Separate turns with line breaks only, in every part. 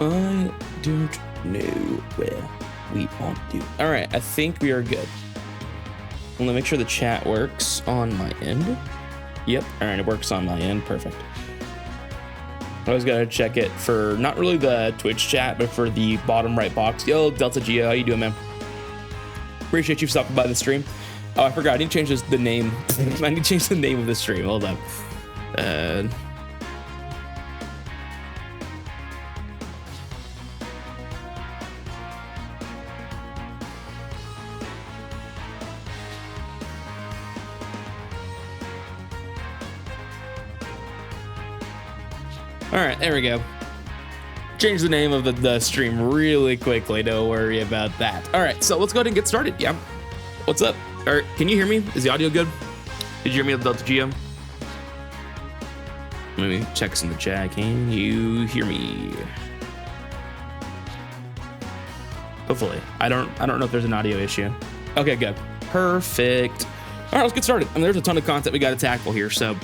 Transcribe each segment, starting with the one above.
I don't know where we are to. All right, I think we are good. Let me make sure the chat works on my end. Yep, all right, it works on my end, perfect. I always gotta check it for not really the Twitch chat, but for the bottom right box. Yo, Delta Geo, how you doing, man? Appreciate you stopping by the stream. Oh, I forgot, I need to change the name. I need to change the name of the stream, hold up. All right, there we go. Change the name of the stream really quickly. Don't worry about that. All right, so let's go ahead and get started. Yeah. What's up? All right, can you hear me? Is the audio good? Did you hear me with Delta Geo? Let me check some in the chat. Can you hear me? Hopefully. I don't know if there's an audio issue. Okay, good. Perfect. All right, let's get started. I mean, there's a ton of content we got to tackle here, so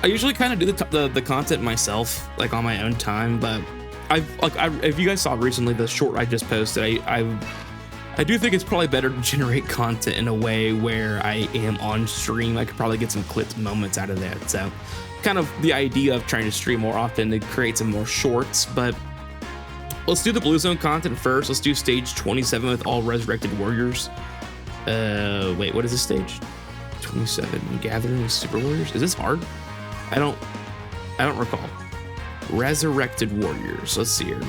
I usually kind of do the content myself, like on my own time, but if you guys saw recently the short I just posted, I do think it's probably better to generate content in a way where I am on stream. I could probably get some clipped moments out of that. So kind of the idea of trying to stream more often to create some more shorts, but let's do the Blue Zone content first. Let's do stage 27 with all resurrected warriors. Wait, what is this stage? 27, gathering super warriors. Is this hard? I don't recall. Resurrected warriors. Let's see here.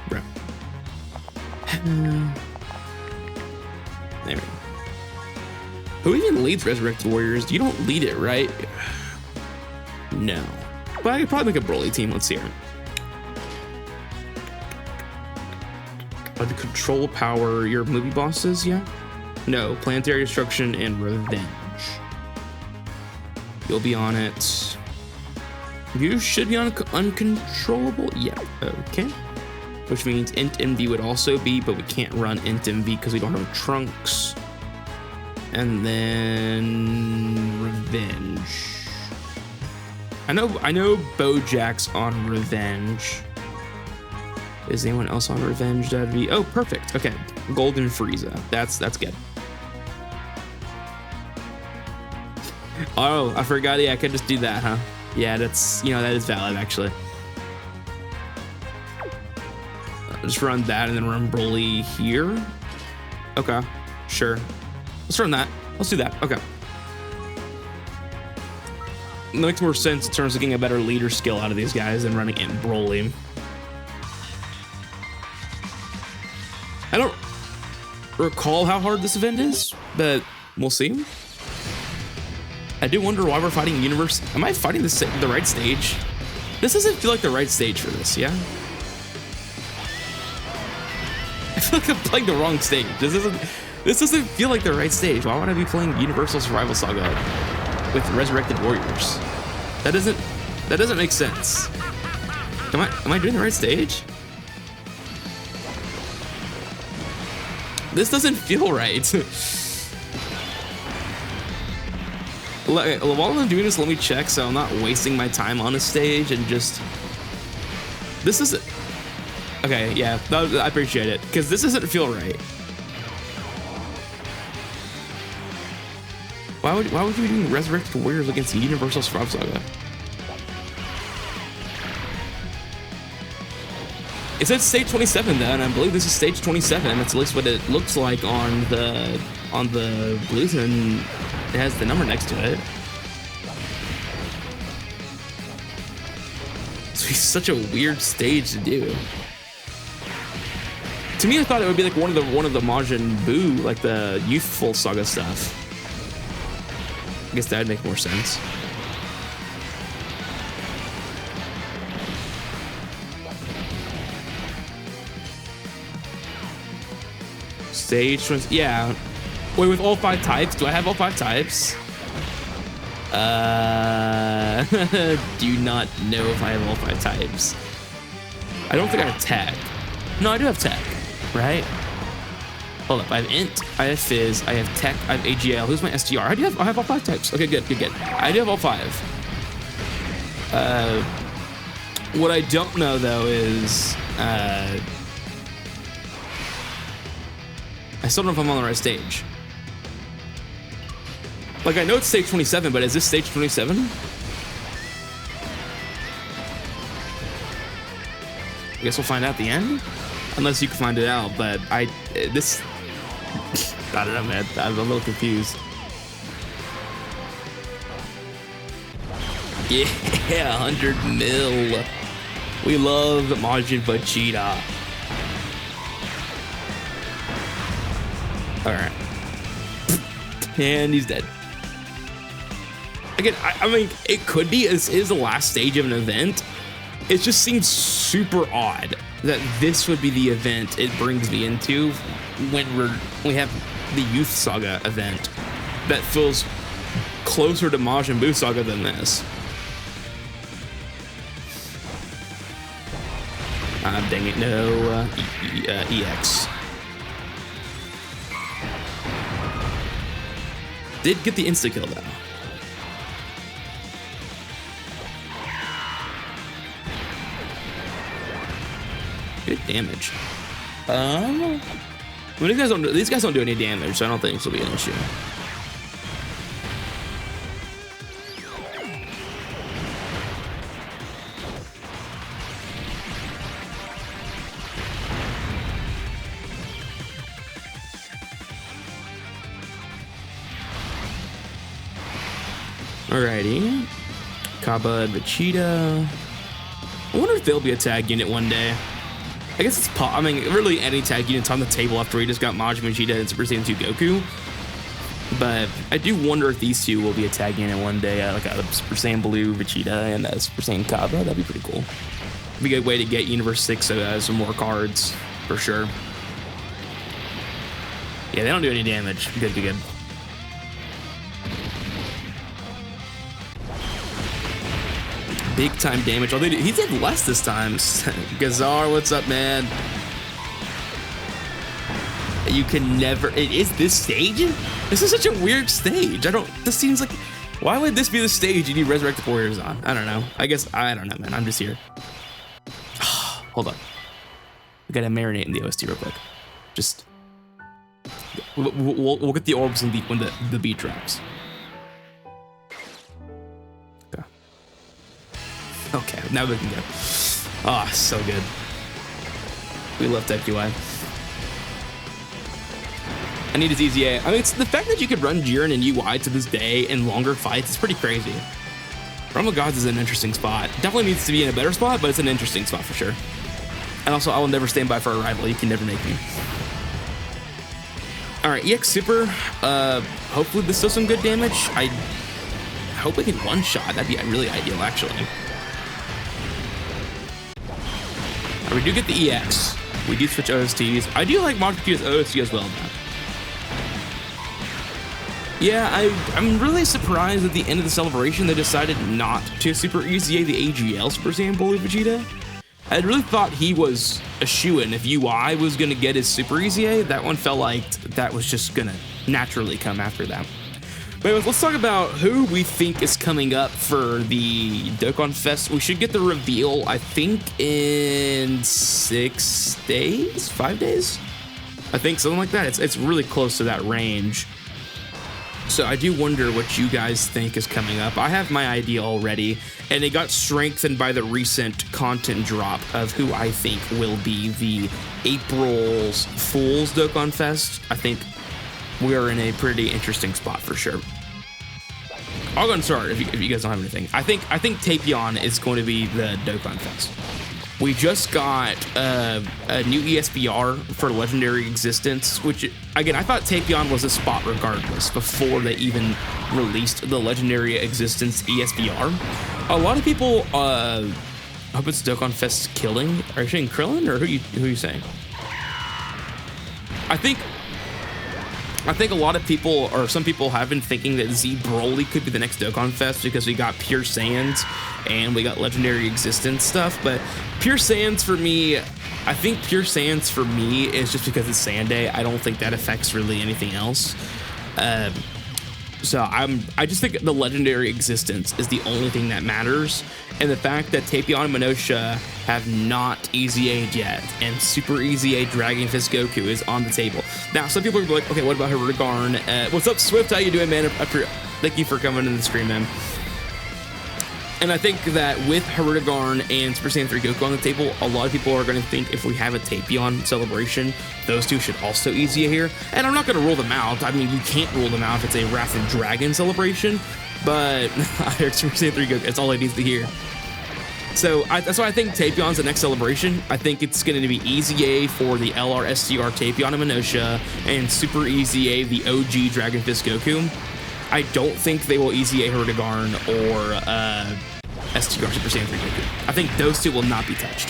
Bro. There we go. Who even leads resurrected warriors? You don't lead it, right? No. But I could probably make a Broly team. Let's see here. To control power your movie bosses, yeah? No, planetary destruction and revenge. You'll be on it. You should be on uncontrollable. Yeah, okay. Which means int MV would also be, but we can't run int MV because we don't have trunks. And then revenge. I know Bojack's on revenge. Is anyone else on revenge? That'd be, oh, perfect. Okay, Golden Frieza. That's good. Oh, I forgot. Yeah, I could just do that, huh? Yeah, that's, that is valid, actually. Just run that and then run Broly here. Okay, sure. Let's run that. Let's do that. Okay. It makes more sense in terms of getting a better leader skill out of these guys than running in Broly. I don't recall how hard this event is, but we'll see. I do wonder why we're fighting Universe. Am I fighting the right stage? This doesn't feel like the right stage for this, yeah? I feel like I'm playing the wrong stage. This doesn't feel like the right stage. Why would I be playing Universal Survival Saga with Resurrected Warriors? That doesn't make sense. Am I doing the right stage? This doesn't feel right. While I'm doing this, let me check so I'm not wasting my time on a stage and just... This isn't... Okay, yeah, I appreciate it, because this doesn't feel right. Why would you be doing Resurrected Warriors against Universal Survival Saga? It said stage 27 though, and I believe this is stage 27. That's at least what it looks like on the Blue Zone. It has the number next to it. So it's such a weird stage to do. To me, I thought it would be like one of the Majin Buu, like the youthful saga stuff. I guess that'd make more sense. Stage 20, yeah. Wait, with all 5 types? Do I have all 5 types? Do not know if I have all 5 types. I don't think I have tech. No, I do have tech, right? Hold up, I have int, I have fizz, I have tech, I have AGL. Who's my STR? I have all 5 types. Okay, good. I do have all 5. What I don't know though is I still don't know if I'm on the right stage. Like, I know it's stage 27, but is this stage 27? I guess we'll find out at the end, unless you can find it out. But I don't know, man. I'm a little confused. Yeah, 100 mil. We love Majin Vegeta. All right, and he's dead. Again, I mean, it could be. This is the last stage of an event. It just seems super odd that this would be the event it brings me into when we have the Youth Saga event that feels closer to Majin Buu Saga than this. Dang it, no EX. Did get the insta kill though. Good damage. Well, these guys don't do any damage, so I don't think this will be an issue. Alrighty. Kaba and Vegeta. I wonder if they'll be a tag unit one day. I guess it's I mean, really any tag unit's on the table after we just got Majin Vegeta and Super Saiyan 2 Goku. But I do wonder if these two will be a tag unit one day, like a Super Saiyan Blue Vegeta and a Super Saiyan Kaba. That'd be pretty cool. It'd be a good way to get Universe 6 some more cards, for sure. Yeah, they don't do any damage. Good, good, good. Big time damage. Oh, he did less this time. Gazar, what's up, man? You can never. It is this stage? This is such a weird stage. This seems like. Why would this be the stage you need Resurrected Warriors on? I don't know. I guess I don't know, man. I'm just here. Hold on. We gotta marinate in the OST real quick. Just. We'll get the orbs when the beat drops. Okay, now we can go. Ah, oh, so good. We love Tech UI. I need his EZA. I mean, it's the fact that you could run Jiren and UI to this day in longer fights is pretty crazy. Realm of Gods is an interesting spot. Definitely needs to be in a better spot, but it's an interesting spot for sure. And also, I will never stand by for a rival. You can never make me. All right, EX Super. Hopefully this does some good damage. I hope we can one-shot. That'd be really ideal, actually. We do get the EX. We do switch OSTs. I do like Majin Vegeta's OST as well, man. Yeah, I'm really surprised at the end of the celebration they decided not to Super EZA the AGL Super Saiyan Blue Vegeta. I really thought he was a shoo-in. If UI was going to get his Super EZA, that one felt like that was just going to naturally come after that. But anyways, let's talk about who we think is coming up for the Dokkan Fest. We should get the reveal, I think, in 6 days? 5 days? I think something like that. It's really close to that range. So I do wonder what you guys think is coming up. I have my idea already, and it got strengthened by the recent content drop of who I think will be the April's Fool's Dokkan Fest. I think we are in a pretty interesting spot for sure. I'll go and start if you guys don't have anything. I think Tapion is going to be the Dokkan Fest. We just got a new ESBR for Legendary Existence, which, again, I thought Tapion was a spot regardless before they even released the Legendary Existence ESBR. A lot of people hope it's Dokkan Fest killing. Are you saying Krillin, or who are you saying? I think a lot of people, or some people, have been thinking that Z Broly could be the next Dokkan Fest because we got Pure Saiyans and we got Legendary Existence stuff. But Pure Saiyans for me, I think Pure Saiyans for me is just because it's Saiyan Day. I don't think that affects really anything else. So I just think the legendary existence is the only thing that matters, and the fact that Tapion and Minosha have not EZA'd yet, and Super EZA Dragon Fist Goku is on the table. Now, some people are like, okay, what about Hirudegarn? What's up, Swift? How you doing, man? Thank you for coming in the stream, man. And I think that with Hirudegarn and Super Saiyan 3 Goku on the table, a lot of people are going to think if we have a Tapion celebration, those two should also EZA here. And I'm not going to rule them out. I mean, you can't rule them out if it's a Wrath of Dragon celebration, but Super Saiyan 3 Goku, it's all it needs to hear. So that's why I think Tapion's the next celebration. I think it's going to be EZA for the LR STR Tapion and Minosha, and Super EZA the OG Dragon Fist Goku. I don't think they will EZA Hirudegarn or STR Super Saiyan 3 Goku. I think those two will not be touched.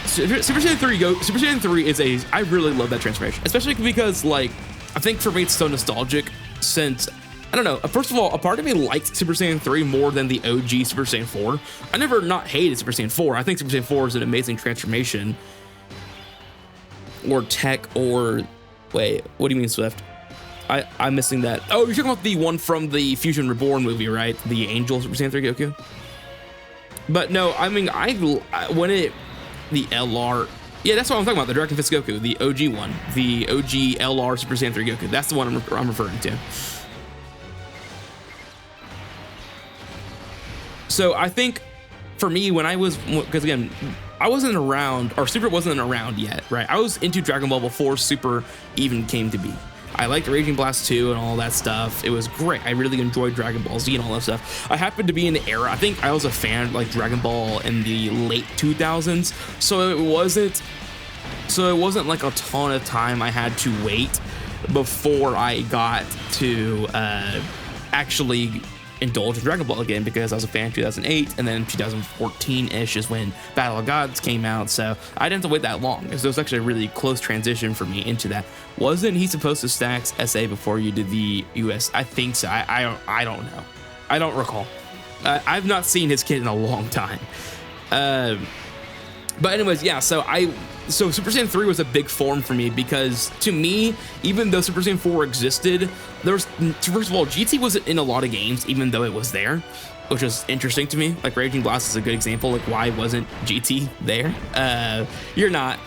Super Saiyan 3 is I really love that transformation, especially because, like, I think for me it's so nostalgic since, I don't know, first of all, a part of me liked Super Saiyan 3 more than the OG Super Saiyan 4. I never not hated Super Saiyan 4. I think Super Saiyan 4 is an amazing transformation. Or tech, or, wait, what do you mean, Swift? I'm missing that. Oh, you're talking about the one from the Fusion Reborn movie, right? The Angel Super Saiyan 3 Goku? But no, I mean, the LR, yeah, that's what I'm talking about, the Dragon Fist Goku, the OG one, the OG LR Super Saiyan 3 Goku. That's the one I'm referring to. So I think for me, when I was, because again, I wasn't around, or Super wasn't around yet, right? I was into Dragon Ball before Super even came to be. I liked Raging Blast 2 and all that stuff. It was great. I really enjoyed Dragon Ball Z and all that stuff. I happened to be in the era, I think I was a fan of like Dragon Ball in the late 2000s. So it wasn't like a ton of time I had to wait before I got to actually indulge in Dragon Ball again, because I was a fan in 2008, and then 2014-ish is when Battle of Gods came out, so I didn't have to wait that long. So it was actually a really close transition for me into that. Wasn't he supposed to stack SA before you did the US? I think so. I don't know. I don't recall. I've not seen his kid in a long time. But anyways, yeah, so Super Saiyan 3 was a big form for me, because to me, even though Super Saiyan 4 existed, first of all, GT wasn't in a lot of games, even though it was there, which was interesting to me. Like Raging Blast is a good example. Like, why wasn't GT there? You're not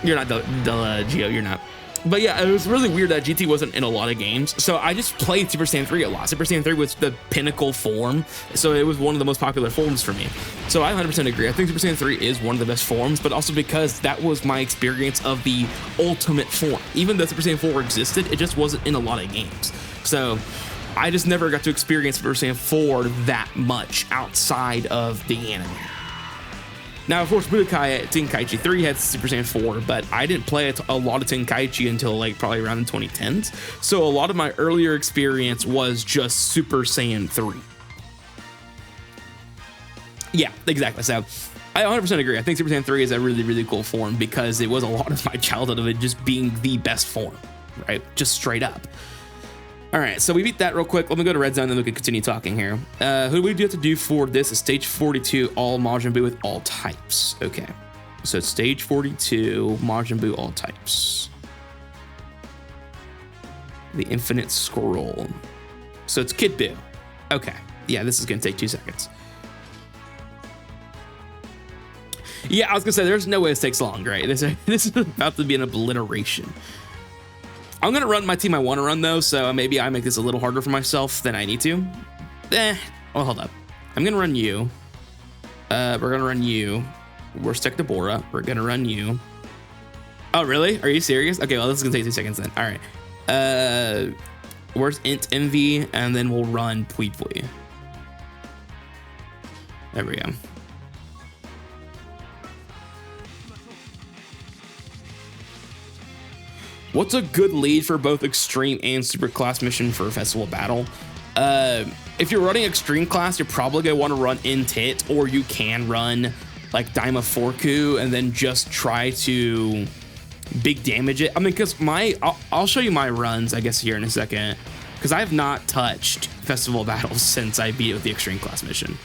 Geo, you're not. But yeah, it was really weird that GT wasn't in a lot of games. So I just played Super Saiyan 3 a lot. Super Saiyan 3 was the pinnacle form, so it was one of the most popular forms for me. So I 100% agree. I think Super Saiyan 3 is one of the best forms, but also because that was my experience of the ultimate form. Even though Super Saiyan 4 existed, it just wasn't in a lot of games. So I just never got to experience Super Saiyan 4 that much outside of the anime. Now, of course, Budokai Tenkaichi 3 had Super Saiyan 4, but I didn't play a lot of Tenkaichi until like probably around the 2010s. So a lot of my earlier experience was just Super Saiyan 3. Yeah, exactly. So I 100% agree. I think Super Saiyan 3 is a really, really cool form, because it was a lot of my childhood of it just being the best form, right? Just straight up. All right, so we beat that real quick. Let me go to Red Zone, then we can continue talking here. Who do we have to do for this? Is stage 42, all Majin Buu with all types. Okay, so stage 42, Majin Buu, all types. The Infinite Scroll. So it's Kid Buu. Okay, yeah, this is gonna take 2 seconds. Yeah, I was gonna say, there's no way this takes long, right? This is about to be an obliteration. I'm gonna run my team I want to run though, so maybe I make this a little harder for myself than I need to. Well, hold up. I'm gonna run you. We're gonna run you. We're stuck to Bora. We're gonna run you. Oh, really? Are you serious? Okay, well, this is gonna take 2 seconds then. All right. Where's Int Envy? And then we'll run Pui Pui. There we go. What's a good lead for both Extreme and Super Class mission for a festival battle? If you're running Extreme Class, you're probably going to want to run Intit, or you can run like Daima Forku and then just try to big damage it. I mean, because I'll show you my runs, I guess, here in a second, because I have not touched festival battles since I beat it with the Extreme Class mission.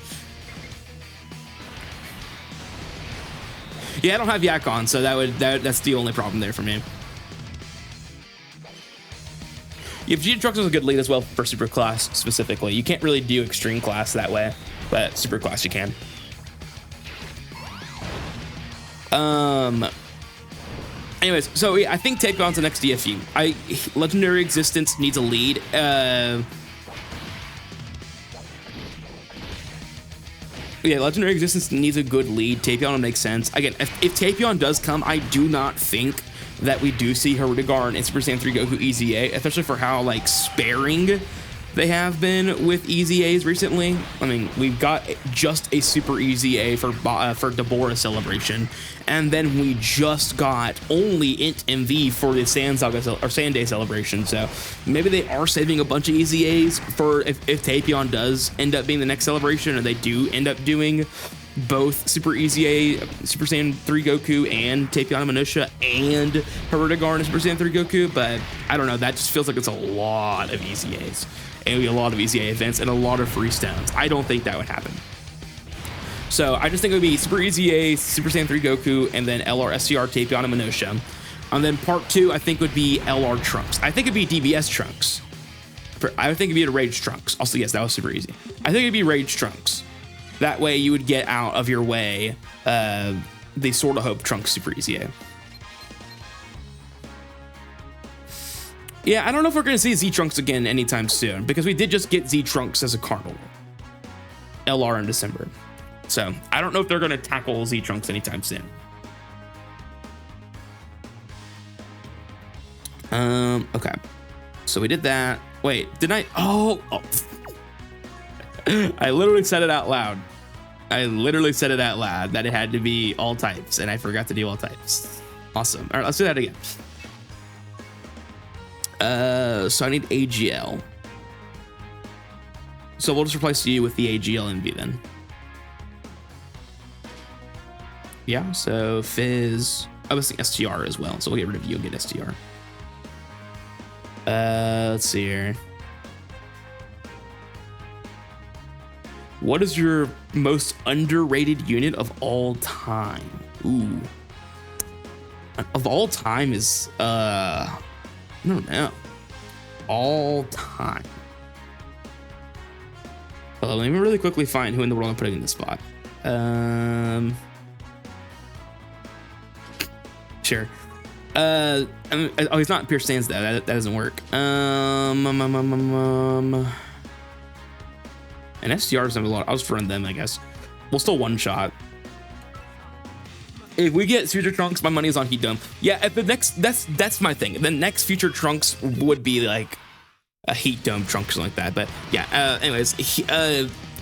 Yeah, I don't have Yak on, so that's the only problem there for me. If Vegeta Trunks is a good lead as well for Super Class specifically. You can't really do Extreme Class that way, but Super Class you can. Anyways, so yeah, I think Taepyeon's the next DFU. Legendary Existence needs a lead. Yeah, Legendary Existence needs a good lead. Taepyeon will make sense. Again, if Taepyeon does come, I do not think that we do see Hirudegarn and Super Saiyan 3 Goku EZA, especially for how like sparing they have been with EZAs recently. I mean, we've got just a Super EZA for Deborah Celebration, and then we just got only Int MV for the Sand Day Celebration. So maybe they are saving a bunch of EZAs for if Taepyeon does end up being the next celebration, and they do end up doing both Super EZA, Super Saiyan 3 Goku, and Taepyeon Minutia, and Hirudegarn and Super Saiyan 3 Goku. But I don't know, that just feels like it's a lot of EZAs. It'll be a lot of EZA events and a lot of free stones. I don't think that would happen. So I just think it would be Super EZA, Super Saiyan 3 Goku, and then LR SCR Taepyeon and Minutia. And then part 2, I think, would be LR Trunks. I think it'd be DBS Trunks. I think it'd be a Rage Trunks. Also, yes, that was super easy. I think it'd be Rage Trunks. That way you would get out of your way the Sword of Hope Trunks Super EZA. Yeah, I don't know if we're going to see Z-Trunks again anytime soon, because we did just get Z-Trunks as a carnival. LR in December. So I don't know if they're going to tackle Z-Trunks anytime soon. Okay. So we did that. Wait, didn't I? Oh. I literally said it out loud. That it had to be all types, and I forgot to do all types. Awesome. All right, let's do that again. So I need AGL. So we'll just replace you with the AGL MV then. Yeah, so Fizz. I was thinking STR as well, so we'll get rid of you and get STR. Let's see here. What is your most underrated unit of all time? Ooh. Of all time is, I don't know. All time. Well, let me really quickly find who in the world I'm putting in this spot. Sure. I mean, oh, he's not Pierce Sands though. That doesn't work. And STR's have a lot. I'll just run them, I guess. We'll still one shot. If we get Future Trunks, my money's on Heat Dome. Yeah, at the next, that's my thing. The next Future Trunks would be like a Heat Dome Trunk, something like that. But yeah, anyways,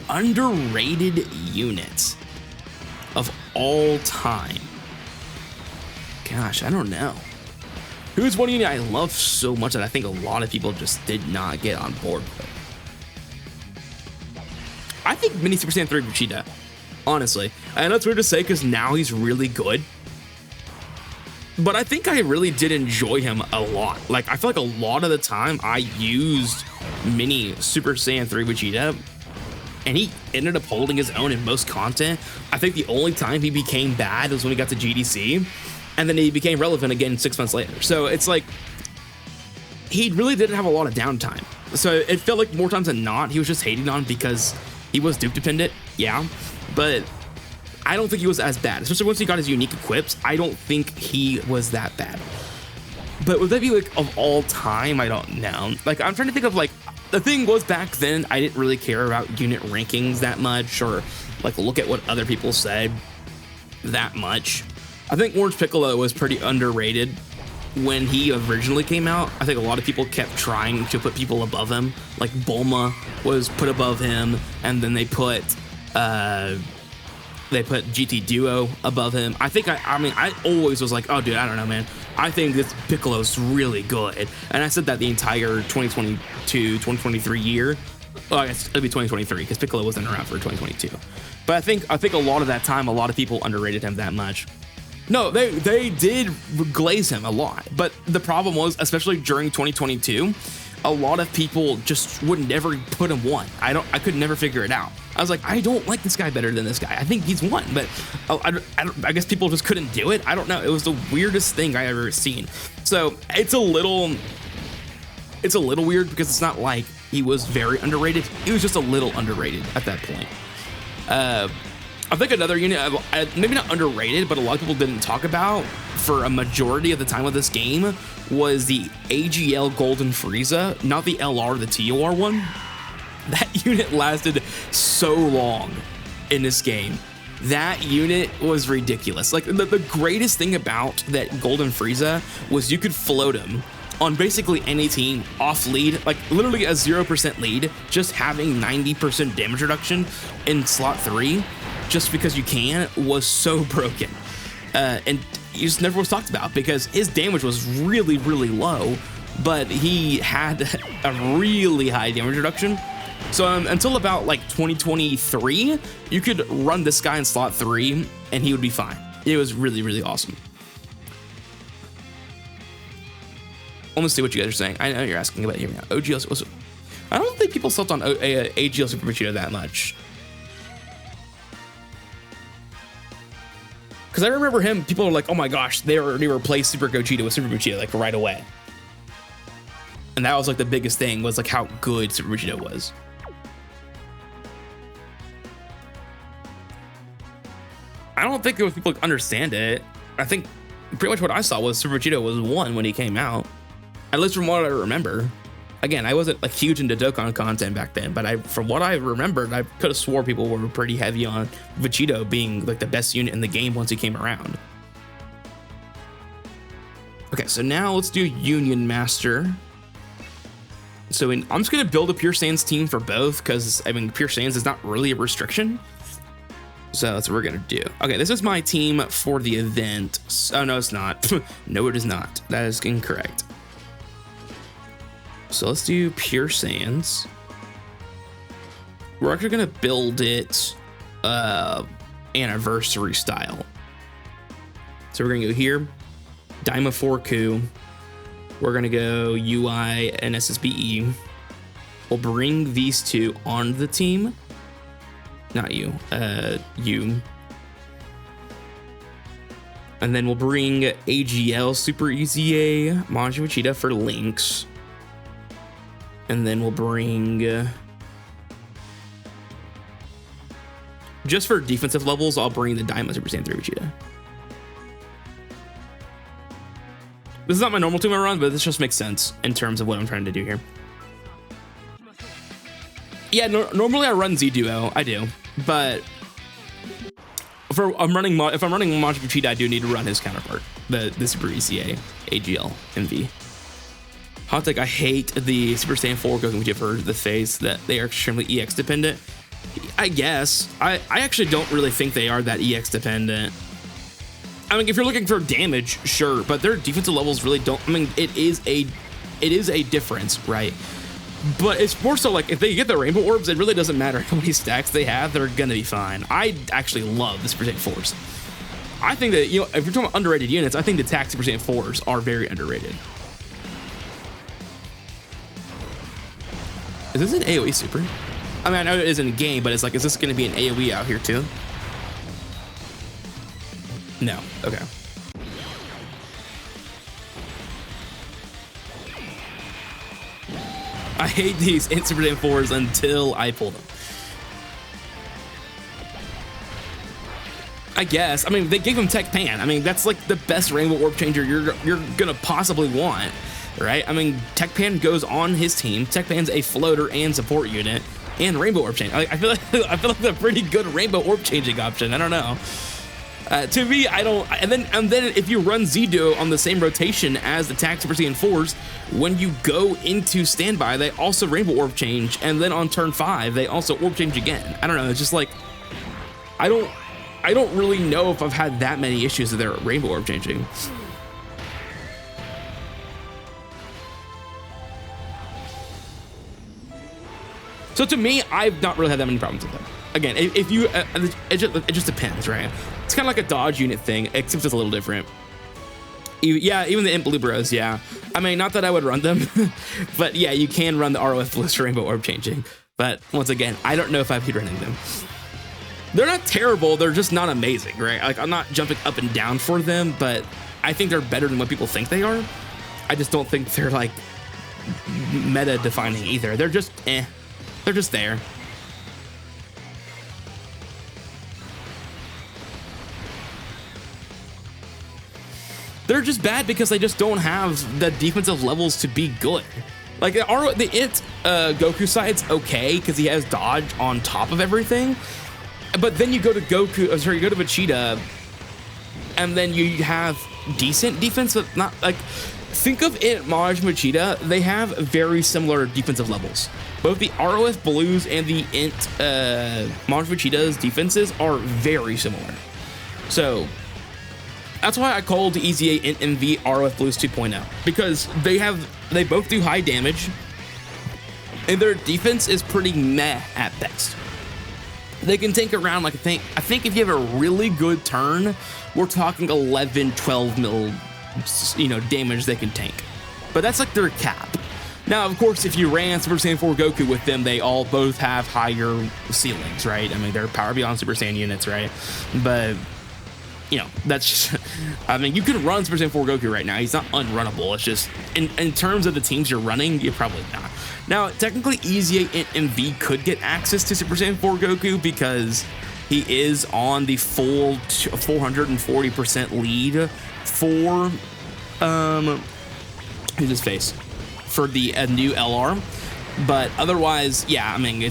underrated units of all time. Gosh, I don't know. Who's one unit I love so much that I think a lot of people just did not get on board with? I think Mini Super Saiyan 3 Vegeta, honestly. I know it's weird to say because now he's really good. But I think I really did enjoy him a lot. Like, I feel like a lot of the time I used Mini Super Saiyan 3 Vegeta, and he ended up holding his own in most content. I think the only time he became bad was when he got to GDC, and then he became relevant again 6 months later. So it's like, he really didn't have a lot of downtime. So it felt like more times than not, he was just hating on because he was dupe dependent, yeah, but I don't think he was as bad, especially once he got his unique equips. I don't think he was that bad. But would that be like of all time? I don't know. Like, I'm trying to think of, like, the thing was back then I didn't really care about unit rankings that much, or like look at what other people said that much. I think Orange Piccolo was pretty underrated when he originally came out. I think a lot of people kept trying to put people above him. Like Bulma was put above him, and then they put GT Duo above him. I think I mean I always was like, oh dude, I don't know, man. I think this Piccolo's really good. And I said that the entire 2022, 2023 year. Well, I guess it'll be 2023 because Piccolo wasn't around for 2022. But I think a lot of that time, a lot of people underrated him that much. No, they did glaze him a lot, but the problem was, especially during 2022, a lot of people just would never put him one. I could never figure it out. I was like, I don't like this guy better than this guy. I think he's one, but I guess people just couldn't do it. I don't know. It was the weirdest thing I ever seen. So it's a little it's a little weird because it's not like he was very underrated. He was just a little underrated at that point. I think another unit, maybe not underrated, but a lot of people didn't talk about for a majority of the time of this game was the AGL Golden Frieza, not the LR, the TOR one. That unit lasted so long in this game. That unit was ridiculous. Like the greatest thing about that Golden Frieza was you could float him on basically any team off lead, like literally a 0% lead, just having 90% damage reduction in slot 3 just because you can was so broken. And he just never was talked about because his damage was really, really low, but he had a really high damage reduction. So until about like 2023, you could run this guy in slot 3 and he would be fine. It was really, really awesome. Let's see what you guys are saying. I know you're asking about him now. OGL. I don't think people slept on AGL Super Vegeta that much. Because I remember him, people were like, oh my gosh, they replaced Super Gogeta with Super Vegeta like right away. And that was like the biggest thing, was like how good Super Vegeta was. I don't think it was people understand it. I think pretty much what I saw was Super Vegeta was 1 when he came out. At least from what I remember. Again, I wasn't like huge into Dokkan content back then, but from what I remembered, I could have swore people were pretty heavy on Vegito being like the best unit in the game once he came around. Okay, so now let's do Union Master. So I'm just gonna build a Pure Saiyans team for both because I mean Pure Saiyans is not really a restriction. So that's what we're gonna do. Okay, this is my team for the event. Oh no, it's not. No, it is not. That is incorrect. So let's do Pure Saiyans. We're actually gonna build it anniversary style. So we're gonna go here, Daima 4 Ku. We're gonna go UI and SSBE. We'll bring these two on the team. Not you, you. And then we'll bring AGL Super EZA, Majin Vegeta for links. And then we'll bring, just for defensive levels, I'll bring the Daima Super Saiyan 3 Vegeta. This is not my normal team I run, but this just makes sense in terms of what I'm trying to do here. Yeah, normally I run Z Duo, I do, but if I'm running Majin Vegeta, I do need to run his counterpart, the Super ECA AGL MV. Hot take, I hate the Super Saiyan 4 Goku Vegeta for the phase that they are extremely EX dependent. I guess. I actually don't really think they are that EX dependent. I mean, if you're looking for damage, sure, but their defensive levels really don't. I mean, it is a difference, right? But it's more so like if they get the rainbow orbs, it really doesn't matter how many stacks they have, they're gonna be fine. I actually love the Super Saiyan 4s. I think that, you know, if you're talking about underrated units, I think the TAC Super Saiyan 4s are very underrated. Is this an AoE super? I mean, I know it is in a game, but it's like, is this gonna be an AoE out here too? No, okay. I hate these Super Saiyan 4s until I pull them. I guess. I mean, they gave him Tech Pan. I mean, that's like the best Rainbow Orb Changer you're gonna possibly want, right? I mean, Tech Pan goes on his team. Tech Pan's a floater and support unit, and Rainbow Orb Changer. I feel like a pretty good Rainbow Orb changing option. I don't know. To me, I don't. And then if you run Z-Duo on the same rotation as the TAC Super Saiyan 4s, when you go into standby, they also Rainbow Orb change, and then on turn 5, they also Orb change again. I don't know. It's just like I don't really know if I've had that many issues with their Rainbow Orb changing. So to me, I've not really had that many problems with them. Again, if you, it just depends, right? It's kind of like a dodge unit thing, except it's a little different. Yeah, even the Imp Blue Bros, yeah. I mean, not that I would run them, but yeah, you can run the ROF Bliss Rainbow Orb changing. But once again, I don't know if I'd be running them. They're not terrible, they're just not amazing, right? Like, I'm not jumping up and down for them, but I think they're better than what people think they are. I just don't think they're like meta defining either. They're just they're just there. They're just bad because they just don't have the defensive levels to be good. Like the Goku side's okay because he has dodge on top of everything, but then you go to you go to Vegeta, and then you have decent defense, but not like. Think of it, Maj Vegeta. They have very similar defensive levels. Both the ROF Blues and the Maj Vegeta's defenses are very similar. So that's why I called EZA Int MV ROF Blues 2.0, because they both do high damage, and their defense is pretty meh at best. They can tank around like I think if you have a really good turn, we're talking 11, 12 mil, damage they can tank. But that's like their cap. Now, of course, if you ran Super Saiyan 4 Goku with them, they all both have higher ceilings, right? I mean, they're power beyond Super Saiyan units, right? But that's just, I mean, you could run Super Saiyan 4 Goku right now. He's not unrunnable. It's just, in terms of the teams you're running, you're probably not. Now, technically, EZA Int MV could get access to Super Saiyan 4 Goku because he is on the full 440% lead for, who's his face? For the new LR. But otherwise, yeah, I mean, I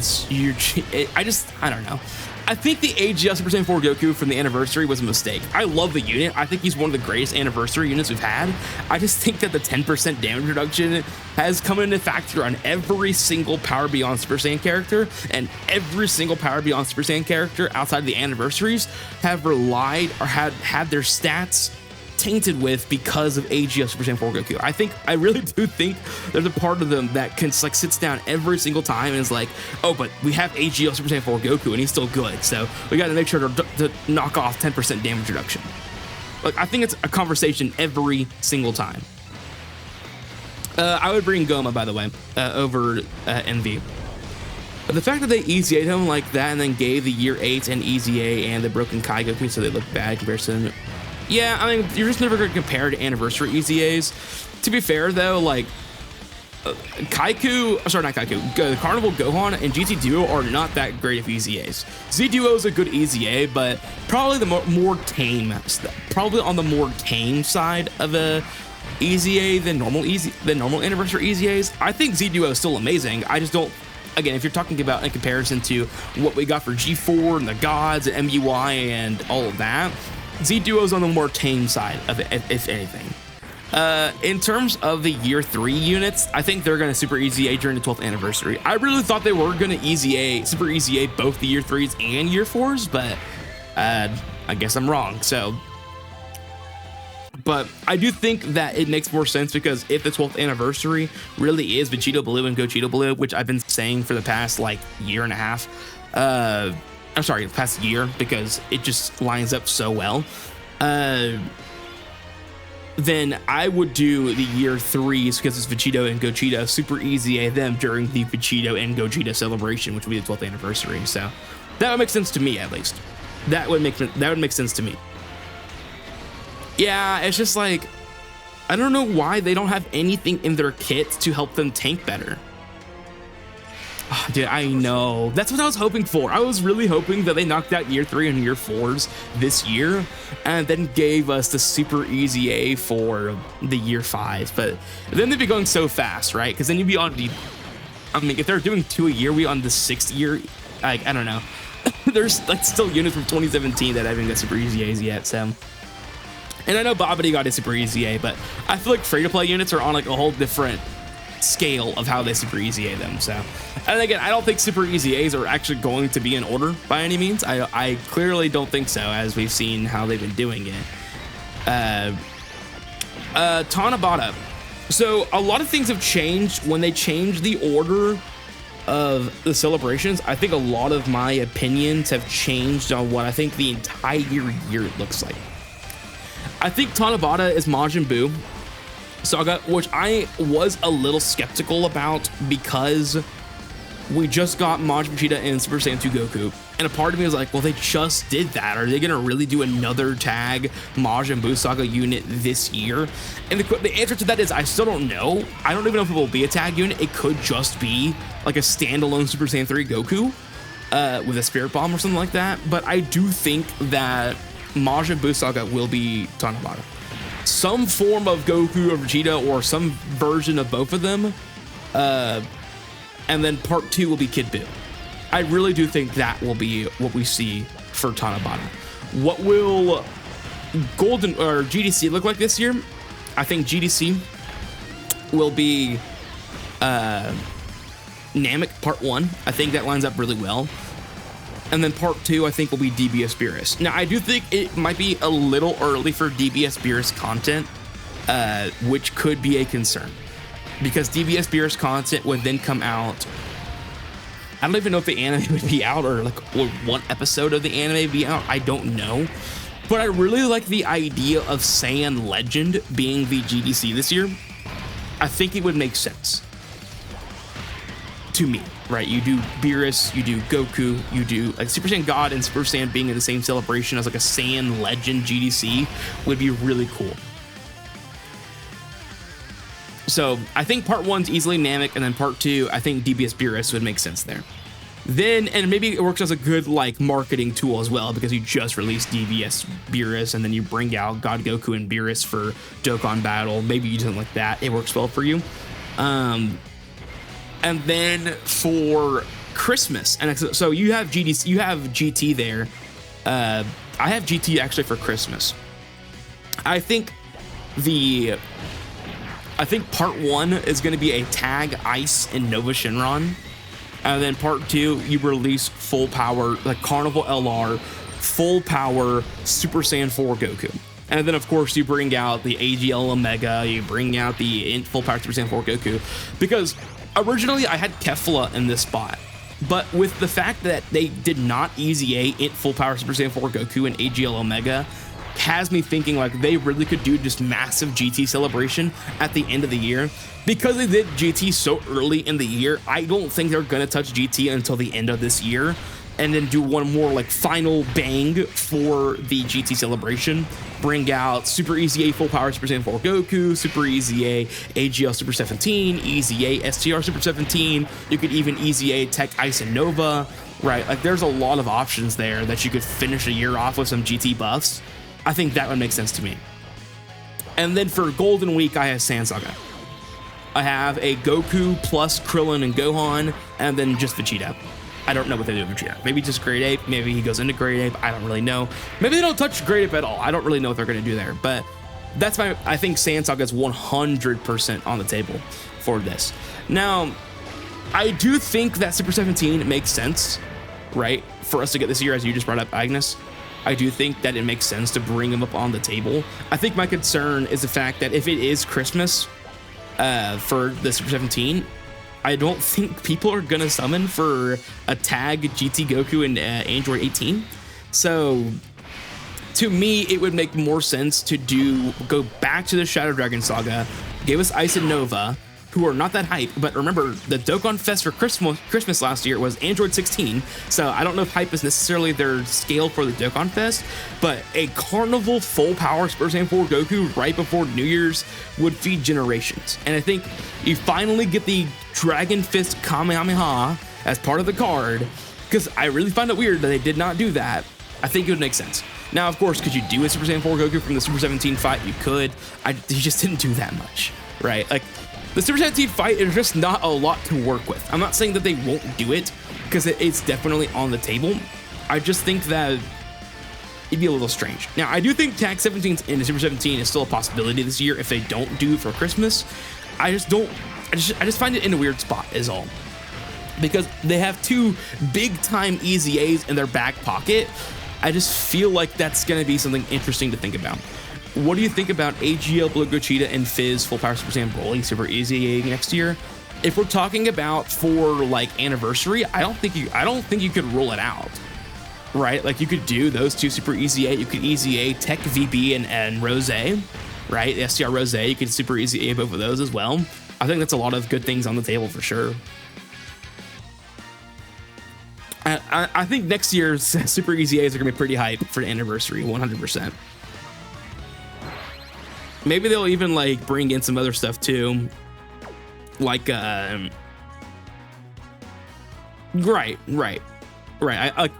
don't know. I think the AGL Super Saiyan 4 Goku from the anniversary was a mistake. I love the unit. I think he's one of the greatest anniversary units we've had. I just think that the 10% damage reduction has come into factor on every single Power Beyond Super Saiyan character, and every single Power Beyond Super Saiyan character outside of the anniversaries have relied or had their stats tainted with because of AGL Super Saiyan 4 Goku. I really do think there's a part of them that can like sits down every single time and is like, oh, but we have AGL Super Saiyan 4 Goku and he's still good, so we got to make sure to knock off 10% damage reduction. Like, I think it's a conversation every single time. I would bring Goma, by the way, over NV. But the fact that they EZA'd him like that and then gave the Year 8 and EZA and the Broken Kai Goku so they look bad in comparison. Yeah, I mean, you're just never going to compare to anniversary EZAs. To be fair, though, like, the Carnival Gohan and GT Duo are not that great of EZAs. Z Duo is a good EZA, but probably the more tame, probably on the more tame side of a EZA than normal anniversary EZAs. I think Z Duo is still amazing. I just don't. Again, if you're talking about in comparison to what we got for G4 and the Gods and MUI and all of that, Z Duo's on the more tame side of it, if anything. In terms of the Year 3 units, I think they're going to Super EZA during the 12th anniversary. I really thought they were going to Super EZA both the Year 3s and Year 4s, but I guess I'm wrong. But I do think that it makes more sense because if the 12th anniversary really is Vegeta Blue and Gogeta Blue, which I've been saying for the past like year and a half, I'm sorry, the past year, because it just lines up so well, then I would do the Year 3s because it's Vegeta and Gogeta Super EZA them during the Vegeta and Gogeta celebration, which would be the 12th anniversary. So that would make sense to me, at least. That would make sense to me. Yeah, it's just like, I don't know why they don't have anything in their kit to help them tank better. Oh, dude, I know. That's what I was hoping for. I was really hoping that they knocked out Year 3 and Year 4s this year and then gave us the Super EZA for the Year 5. But then they'd be going so fast, right? Because then you'd be on the... I mean, if they're doing 2 a year, we on the 6th year. Like, I don't know. There's like still units from 2017 that haven't got Super EZAs yet, so... And I know Bobbity got a Super EZA, but I feel like free-to-play units are on like a whole different scale of how they Super EZA them. So, and again, I don't think Super EZAs are actually going to be in order by any means. I clearly don't think so, as we've seen how they've been doing it. Tanabata. So a lot of things have changed when they changed the order of the celebrations. I think a lot of my opinions have changed on what I think the entire year looks like. I think Tanabata is Majin Buu Saga, which I was a little skeptical about because we just got Majin Vegeta and Super Saiyan 2 Goku. And a part of me was like, well, they just did that. Are they going to really do another tag Majin Buu Saga unit this year? And the answer to that is I still don't know. I don't even know if it will be a tag unit. It could just be like a standalone Super Saiyan 3 Goku with a Spirit Bomb or something like that. But I do think that Majin Buu Saga will be Tanabata. Some form of Goku or Vegeta or some version of both of them. And then part 2 will be Kid Buu. I really do think that will be what we see for Tanabata. What will Golden or GDC look like this year? I think GDC will be Namek part 1. I think that lines up really well. And then part 2, I think, will be DBS Beerus. Now, I do think it might be a little early for DBS Beerus content, which could be a concern. Because DBS Beerus content would then come out. I don't even know if the anime would be out or one episode of the anime be out. I don't know. But I really like the idea of Saiyan Legend being the GDC this year. I think it would make sense. To me, right? You do Beerus, you do Goku, you do like Super Saiyan God and Super Saiyan being in the same celebration as like a Saiyan Legend GDC would be really cool. So I think part 1's easily Namek, and then part 2, I think DBS Beerus would make sense there. Then, and maybe it works as a good like marketing tool as well, because you just released DBS Beerus and then you bring out God Goku and Beerus for Dokkan Battle. Maybe you do something like that. It works well for you. And then for Christmas, and so you have GDC, you have GT there. I have GT actually for Christmas. I think part 1 is going to be a tag Ice and Nova Shinron. And then part 2, you release full power, like Carnival LR, full power Super Saiyan 4 Goku. And then, of course, you bring out the AGL Omega, you bring out the full power Super Saiyan 4 Goku. Because originally I had Kefla in this spot. But with the fact that they did not EZA full power Super Saiyan 4 Goku and AGL Omega, has me thinking like they really could do just massive GT celebration at the end of the year. Because they did GT so early in the year, I don't think they're gonna touch GT until the end of this year, and then do one more like final bang for the GT celebration. Bring out Super EZA full power Super Saiyan 4 Goku, Super EZA AGL Super 17, EZA STR Super 17. You could even EZA Tech Ice and Nova, right? Like there's a lot of options there that you could finish a year off with some GT buffs. I think that would make sense to me. And then for Golden Week, I have Saiyan Saga. I have a Goku plus Krillin and Gohan, and then just Vegeta. I don't know what they do with Vegeta. Maybe just Great Ape. Maybe he goes into Great Ape. I don't really know. Maybe they don't touch Great Ape at all. I don't really know what they're going to do there. But that's I think Saiyan Saga is 100% on the table for this. Now, I do think that Super 17 makes sense, right? For us to get this year, as you just brought up, Agnes. I do think that it makes sense to bring him up on the table. I think my concern is the fact that if it is Christmas for the Super 17, I don't think people are gonna summon for a tag GT Goku and Android 18. So to me, it would make more sense to go back to the Shadow Dragon saga, give us Ice and Nova, who are not that hype, but remember, the Dokkan Fest for Christmas last year was Android 16, so I don't know if hype is necessarily their scale for the Dokkan Fest, but a Carnival full power Super Saiyan 4 Goku right before New Year's would feed generations. And I think you finally get the Dragon Fist Kamehameha as part of the card, because I really find it weird that they did not do that. I think it would make sense. Now, of course, could you do a Super Saiyan 4 Goku from the Super 17 fight? You could. He just didn't do that much, right? Like, the Super 17 fight is just not a lot to work with. I'm not saying that they won't do it, because it's definitely on the table. I just think that it'd be a little strange. Now, I do think Tag 17 in the Super 17 is still a possibility this year if they don't do it for Christmas. I just find it in a weird spot is all. Because they have two big-time EZAs in their back pocket. I just feel like that's going to be something interesting to think about. What do you think about AGL Blue Gogeta and Fizz Full Power Super Saiyan Broly Super EZA next year? If we're talking about for like anniversary, I don't think you could rule it out, right? Like you could do those two Super EZA. You could EZA Tech VB and Rose, right? The STR Rose. You could Super EZA both of those as well. I think that's a lot of good things on the table for sure. I think next year's Super EZAs are gonna be pretty hype for the anniversary, 100%. Maybe they'll even like bring in some other stuff too, like right.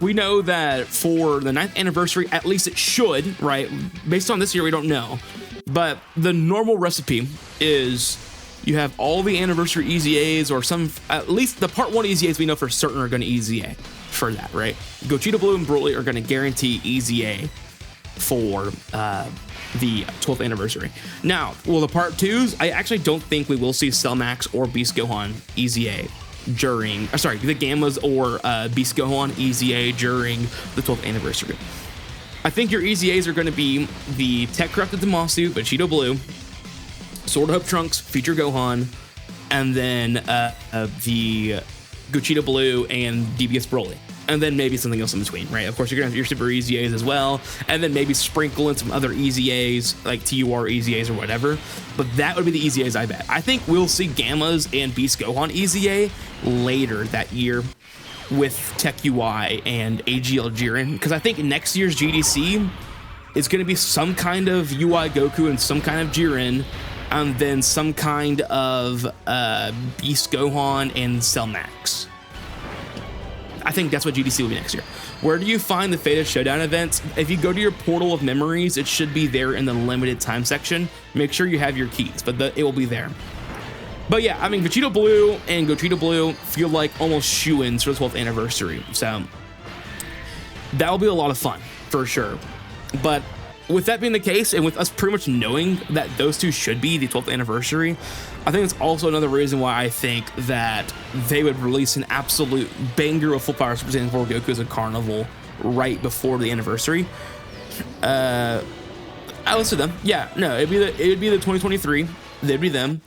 We know that for the 9th anniversary, at least it should, right? Based on this year, we don't know, but the normal recipe is you have all the anniversary EZAs, or some, at least the part 1 EZAs we know for certain are going to EZA for that, right? Gogeta Blue and Broly are going to guarantee EZA for the 12th anniversary. Now, well, the part 2s, I actually don't think we will see Cell Max or Beast Gohan EZA during, the Gammas or Beast Gohan EZA during the 12th anniversary. I think your EZAs are going to be the Tech Corrupted Damasu, Vegeta Blue, Sword Hope Trunks, Future Gohan, and then the Gogeta Blue and DBS Broly. And then maybe something else in between, right? Of course, you're going to have your Super EZAs as well, and then maybe sprinkle in some other EZAs, like TUR EZAs or whatever. But that would be the EZAs, I bet. I think we'll see Gammas and Beast Gohan EZA later that year with Tech UI and AGL Jiren, because I think next year's GDC is going to be some kind of UI Goku and some kind of Jiren, and then some kind of Beast Gohan and Cell Max. I think that's what GDC will be next year. Where do you find the Fate Showdown events? If you go to your portal of memories, it should be there in the limited time section. Make sure you have your keys, but it will be there. But yeah, I mean, Vegeta Blue and Gogeta Blue feel like almost shoo-ins for the 12th anniversary. So that'll be a lot of fun for sure. But with that being the case, and with us pretty much knowing that those two should be the 12th anniversary, I think it's also another reason why I think that they would release an absolute banger of Full Power Super Saiyan 4 Goku as a Carnival right before the anniversary. I listed them. Yeah, no, it would be the 2023. They'd be them.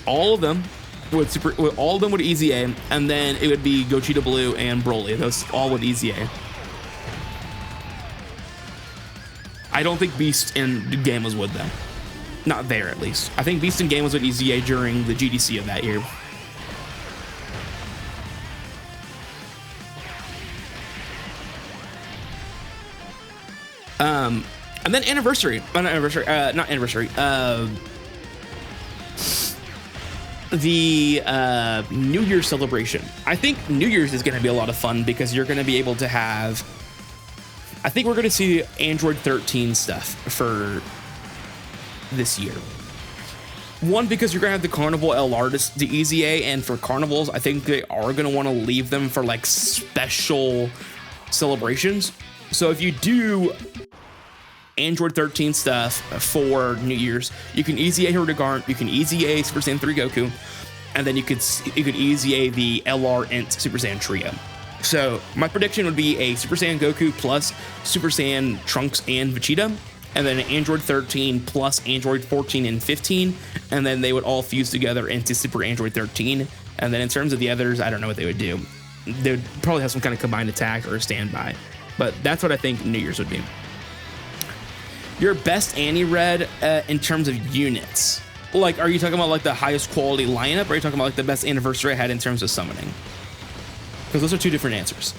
All of them would EZA, and then it would be Gogeta Blue and Broly. Those all would EZA. I don't think Beast and Gammas would, though. Not there, at least. I think Beast and Gammas would EZA during the GDC of that year. And then the New Year's celebration. I think New Year's is going to be a lot of fun because you're going to be able to have, I think we're going to see Android 13 stuff for this year. One, because you're going to have the Carnival L artists, the EZA, and for Carnivals, I think they are going to want to leave them for like special celebrations. So if you do Android 13 stuff for New Year's, you can EZA Hildegard, you can EZA Super Saiyan 3 Goku, and then you could EZA the LR Ent Super Saiyan Trio. So my prediction would be a Super Saiyan Goku plus Super Saiyan Trunks and Vegeta, and then an Android 13 plus Android 14 and 15, and then they would all fuse together into Super Android 13. And then in terms of the others, I don't know what they would do. They would probably have some kind of combined attack or a standby, but that's what I think New Year's would be. Your best Annie-Red in terms of units. Like, are you talking about like the highest quality lineup, or are you talking about like the best anniversary I had in terms of summoning? Because those are two different answers.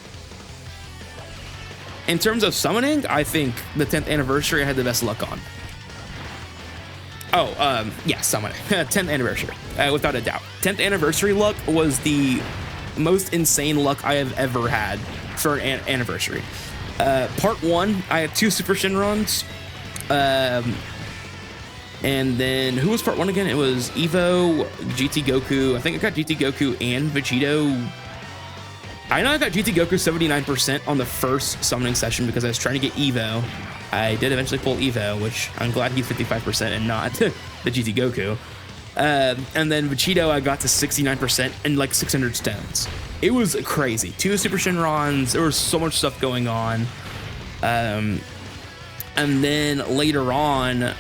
In terms of summoning, I think the 10th anniversary I had the best luck on. Oh, yeah, summoning. 10th anniversary, without a doubt. 10th anniversary luck was the most insane luck I have ever had for an anniversary. Part 1, I had 2 Super Shenrons. And then who was part 1 again? It was Evo, GT Goku. I think I got GT Goku and Vegito. I know I got GT Goku 79% on the first summoning session because I was trying to get Evo. I did eventually pull Evo, which I'm glad he's 55% and not the GT Goku. And then Vegito I got to 69% and like 600 stones. It was crazy. 2 Super Shenrons. There was so much stuff going on. And then later on,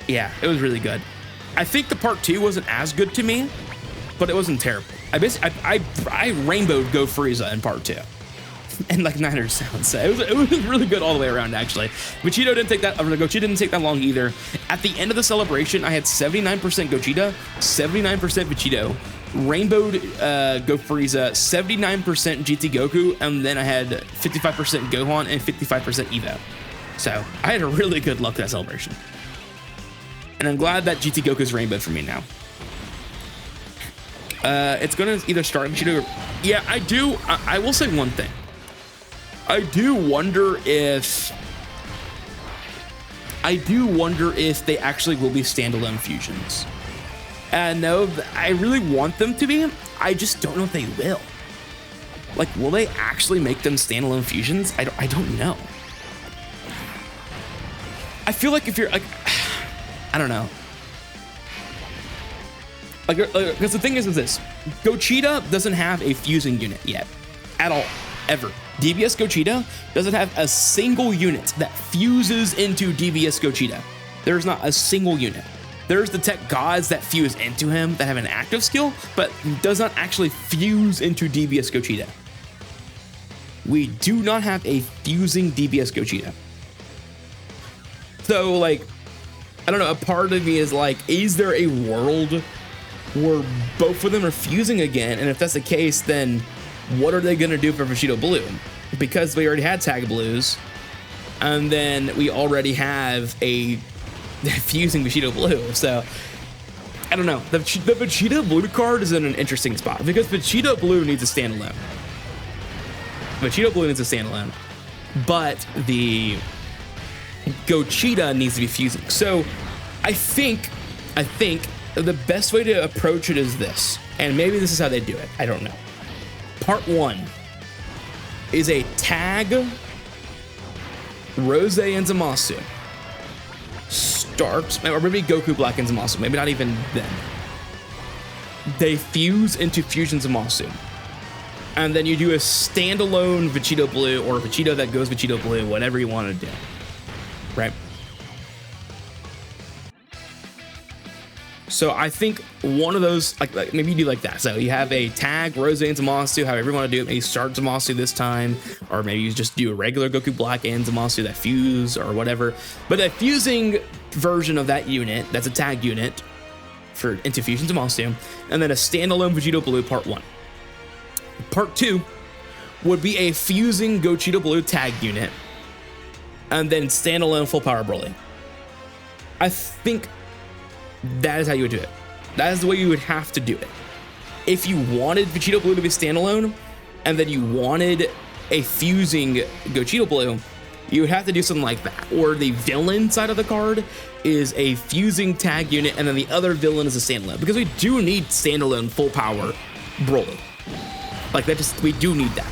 yeah, it was really good. I think the part 2 wasn't as good to me, but it wasn't terrible. I rainbowed Go Frieza in part 2. and like 900 sounds. So it was really good all the way around, actually. Gochita didn't take that long either. At the end of the celebration, I had 79% Gochita, 79% Vegito, rainbowed Go Frieza, 79% GT Goku, and then I had 55% Gohan and 55% Evo. So I had a really good luck that celebration. And I'm glad that GT Goku's rainbowed for me now. It's gonna either start Vegito or... Yeah, I do. I will say one thing. I do wonder if they actually will be standalone fusions. No, I really want them to be. I just don't know if they will. Like, will they actually make them standalone fusions? I don't know. I feel like if you're like, I don't know. Like, because the thing is this, Gochita doesn't have a fusing unit yet, at all, ever. DBS Gochita doesn't have a single unit that fuses into DBS Gochita. There's not a single unit. There's the tech gods that fuse into him that have an active skill, but does not actually fuse into DBS Gochita. We do not have a fusing DBS Gochita. So, like, I don't know, a part of me is like, is there a world where both of them are fusing again? And if that's the case, then what are they going to do for Vegito Blue? Because we already had Tag Blues, and then we already have a fusing Vegito Blue. So, I don't know. The Vegito Blue card is in an interesting spot, because Vegito Blue needs a standalone. Vegito Blue needs a standalone. But the Gochita needs to be fusing. So, I think the best way to approach it is this, and maybe this is how they do it, I don't know. Part 1 is a tag Rose and Zamasu. Starts, or maybe Goku Black and Zamasu, maybe not even then. They fuse into Fusion Zamasu. And then you do a standalone Vegito Blue, or Vegito that goes Vegito Blue, whatever you want to do. Right? So I think one of those, like maybe you do like that. So you have a tag Rose and Zamasu, however you want to do it. Maybe start Zamasu this time, or maybe you just do a regular Goku Black and Zamasu that fuse or whatever. But a fusing version of that unit, that's a tag unit for into Fusion Zamasu, and then a standalone Vegito Blue Part 1. Part 2 would be a fusing Gochita Blue tag unit, and then standalone full power Broly. I think that is how you would do it. That is the way you would have to do it. If you wanted Vegito Blue to be standalone, and then you wanted a fusing Gochita Blue, you would have to do something like that. Or the villain side of the card is a fusing tag unit, and then the other villain is a standalone. Because we do need standalone full power Broly. Like, we do need that.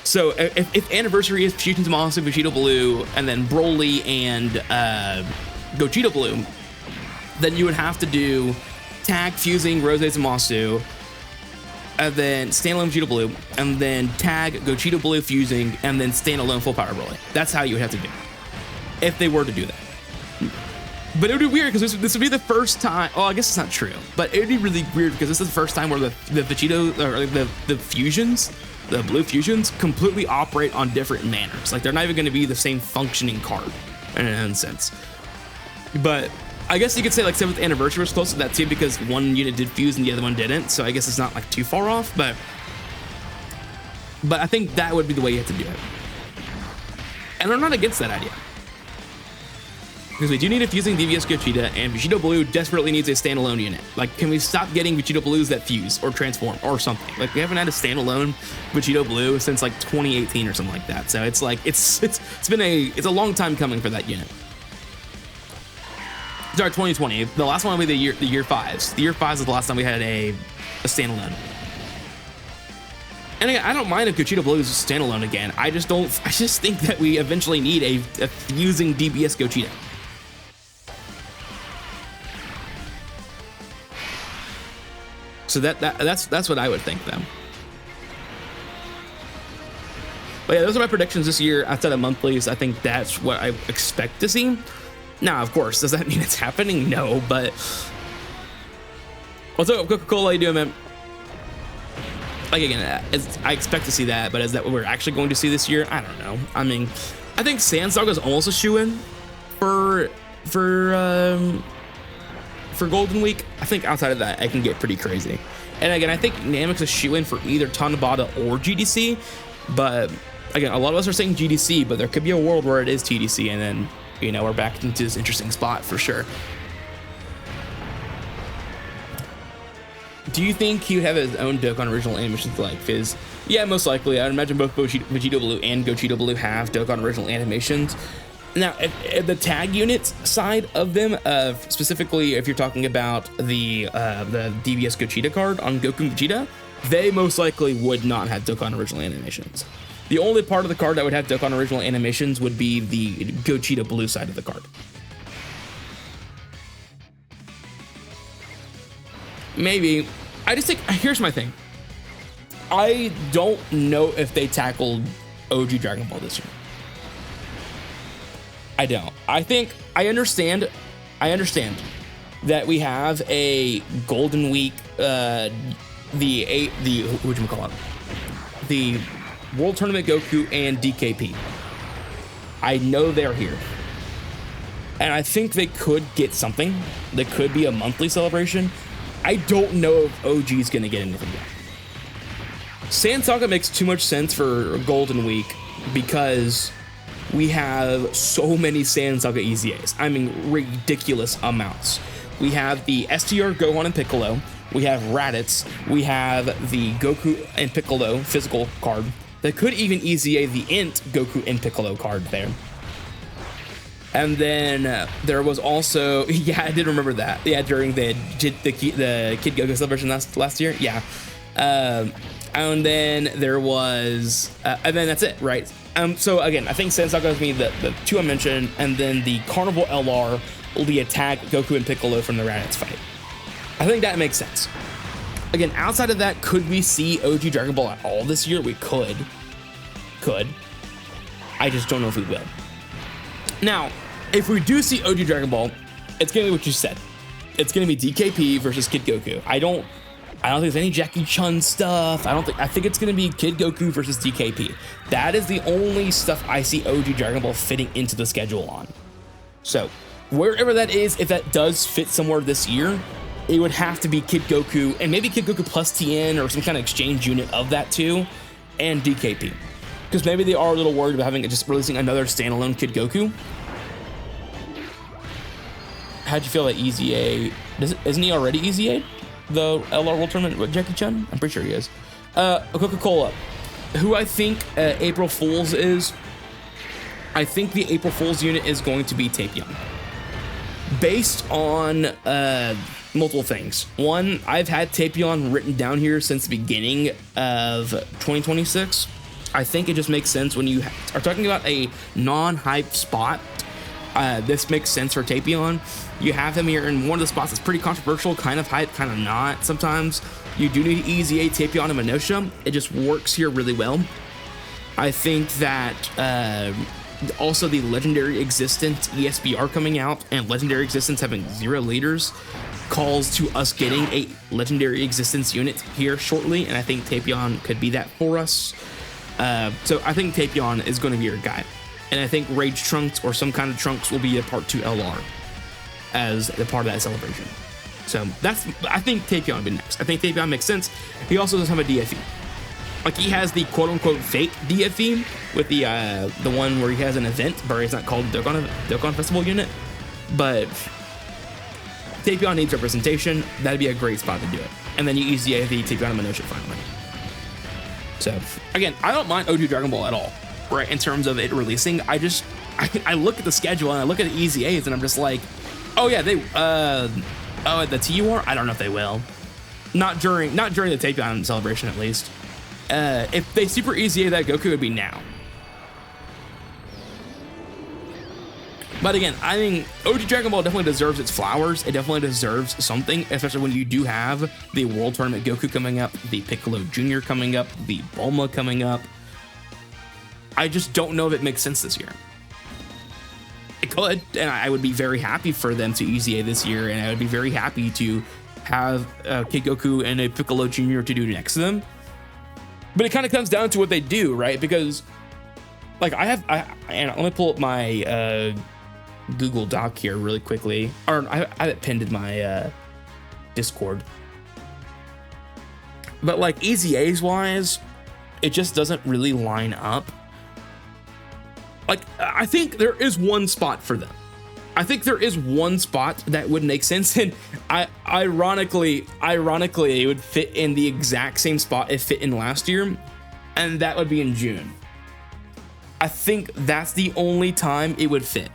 So if Anniversary is Fusion Zamasu, Vegito Blue, and then Broly and Gochita Blue, then you would have to do tag fusing Rose Zamasu, and then standalone Vegito Blue, and then tag Gochita Blue fusing, and then standalone full power Broly. That's how you would have to do it, if they were to do that. But it would be weird, because this would be the first time. Oh, I guess it's not true, but it would be really weird because this is the first time where the Vegito, or the fusions, the blue fusions, completely operate on different manners. Like, they're not even going to be the same functioning card in a sense. But I guess you could say like 7th Anniversary was close to that too, because one unit did fuse and the other one didn't. So I guess it's not like too far off, but I think that would be the way you have to do it. And I'm not against that idea, because we do need a fusing DBS Gochita, and Vegito Blue desperately needs a standalone unit. Like, can we stop getting Vegito Blues that fuse or transform or something? Like, we haven't had a standalone Vegito Blue since like 2018 or something like that. So it's like it's a long time coming for that unit. Sorry, 2020. The last one will be the year 5s. The year 5s is the last time we had a standalone. And again, I don't mind if Gochita Blue is a standalone again. I just think that we eventually need a fusing DBS Gochita. So that's what I would think, though. But yeah, those are my predictions this year outside of monthlies. I think that's what I expect to see. Now, of course, does that mean it's happening? No, but what's up, Coca-Cola? How you doing, man? like again, I expect to see that, but is that what we're actually going to see this year? I don't know. I mean, I think Sand Saga is almost a shoe-in for Golden Week. I think outside of that, it can get pretty crazy. And again, I think Namek's a shoe-in for either Tanabata or GDC. But again, a lot of us are saying GDC, but there could be a world where it is TDC, and then, you know, we're back into this interesting spot for sure. Do you think he would have his own Dokkan original animations like Fizz? Yeah, most likely. I would imagine both Vegeta Blue and Gogeta Blue have Dokkan original animations. Now, at the tag units side of them, specifically if you're talking about the DBS Gogeta card on Goku and Vegeta, they most likely would not have Dokkan original animations. The only part of the card that would have Dokkan original animations would be the Gogeta Blue side of the card. Maybe. I just think, here's my thing. I don't know if they tackled OG Dragon Ball this year. I don't. I think, I understand that we have a Golden Week, the whatchamacallit? The World Tournament Goku and DKP. I know they're here. And I think they could get something. There could be a monthly celebration. I don't know if OG is going to get anything yet. Sand Saga makes too much sense for Golden Week because we have so many Sand Saga EZAs. I mean, ridiculous amounts. We have the STR Gohan and Piccolo. We have Raditz. We have the Goku and Piccolo physical card. That could even EZA the Int Goku and Piccolo card there. And then there was also, yeah, I did remember that. Yeah, during the Kid Goku celebration last year. Yeah. And then there was, and then that's it, right? So again, I think Sand Saga is me the two I mentioned, and then the Carnival LR will be a tag Goku and Piccolo from the Raditz fight. I think that makes sense. Again, outside of that, could we see OG Dragon Ball at all this year? We could. I just don't know if we will. Now, if we do see OG Dragon Ball, it's gonna be what you said. It's gonna be DKP versus Kid Goku. I don't think there's any Jackie Chun stuff. I think it's gonna be Kid Goku versus DKP. That is the only stuff I see OG Dragon Ball fitting into the schedule on. So wherever that is, if that does fit somewhere this year, it would have to be Kid Goku and maybe Kid Goku plus TN or some kind of exchange unit of that too, and DKP. Because maybe they are a little worried about having just releasing another standalone Kid Goku. How'd you feel that EZA? Isn't he already EZA'd the LR World Tournament with Jackie Chun? I'm pretty sure he is. Coca-Cola, who I think April Fool's is. I think the April Fool's unit is going to be Tapion. Based on multiple things. One, I've had Tapion written down here since the beginning of 2026. I think it just makes sense when you are talking about a non-hype spot. This makes sense for Tapion. You have him here in one of the spots that's pretty controversial, kind of hype, kind of not sometimes. You do need EZA, Tapion, and Minosha. It just works here really well. I think that also the Legendary Existence ESBR coming out and Legendary Existence having 0 leaders calls to us getting a Legendary Existence unit here shortly, and I think Tapion could be that for us. So I think Tapion is going to be your guy. And I think Rage Trunks or some kind of Trunks will be a Part 2 LR as a part of that celebration. So I think Tapion will be next. I think Tapion makes sense. He also doesn't have a DFE. Like, he has the quote-unquote fake DFE with the one where he has an event, but it's not called Dokkan Festival unit. But Tapion needs representation. That'd be a great spot to do it. And then you EZA the Tapion and Minosha finally. So, again, I don't mind OG Dragon Ball at all, right, in terms of it releasing. I look at the schedule and I look at the EZAs and I'm just like, oh yeah, at the TUR, I don't know if they will. Not during the Tapion celebration, at least. If they super EZA that Goku, would be now. But again, I think OG Dragon Ball definitely deserves its flowers. It definitely deserves something, especially when you do have the World Tournament Goku coming up, the Piccolo Jr. coming up, the Bulma coming up. I just don't know if it makes sense this year. It could, and I would be very happy for them to EZA this year, and I would be very happy to have Kid Goku and a Piccolo Jr. to do next to them. But it kind of comes down to what they do, right? Because like and let me pull up my Google Doc here really quickly, or I have it pinned in my Discord. But like easy A's wise, it just doesn't really line up. Like I think there is one spot for them. I think there is one spot that would make sense, and ironically, it would fit in the exact same spot it fit in last year, and that would be in June. I think that's the only time it would fit.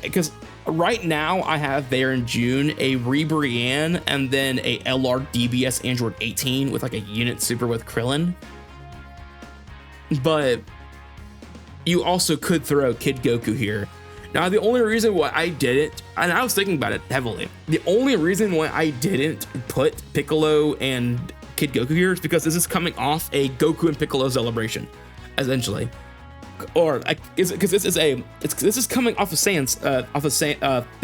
Because right now I have there in June a Rebrianne and then a LR DBS Android 18 with like a unit super with Krillin. But you also could throw Kid Goku here. Now, the only reason why I didn't, and I was thinking about it heavily, the only reason why I didn't put Piccolo and Kid Goku here is because this is coming off a Goku and Piccolo celebration, essentially. Or because this is coming off of the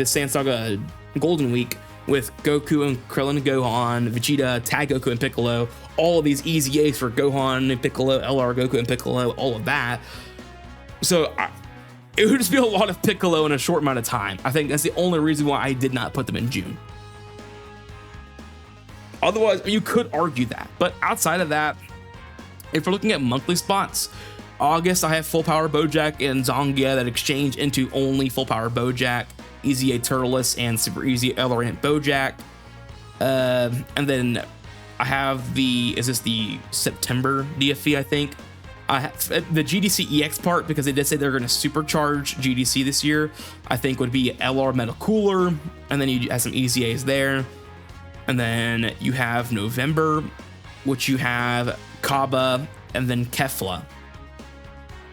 Saiyan Saga Golden Week with Goku and Krillin and Gohan, Vegeta, Tag Goku and Piccolo, all of these easy A's for Gohan and Piccolo, LR Goku and Piccolo, all of that. So it would just be a lot of Piccolo in a short amount of time. I think that's the only reason why I did not put them in June. Otherwise, you could argue that. But outside of that, if we're looking at monthly spots, August, I have Full Power Bojack and Zongia that exchange into only Full Power Bojack, Easy A Turtles, and Super Easy Elorant Bojack. And then I have the September DFE, I think. I have the GDC EX part, because they did say they're going to supercharge GDC this year, I think would be LR Metal Cooler, and then you have some Easy A's there. And then you have November, which you have Kaba, and then Kefla.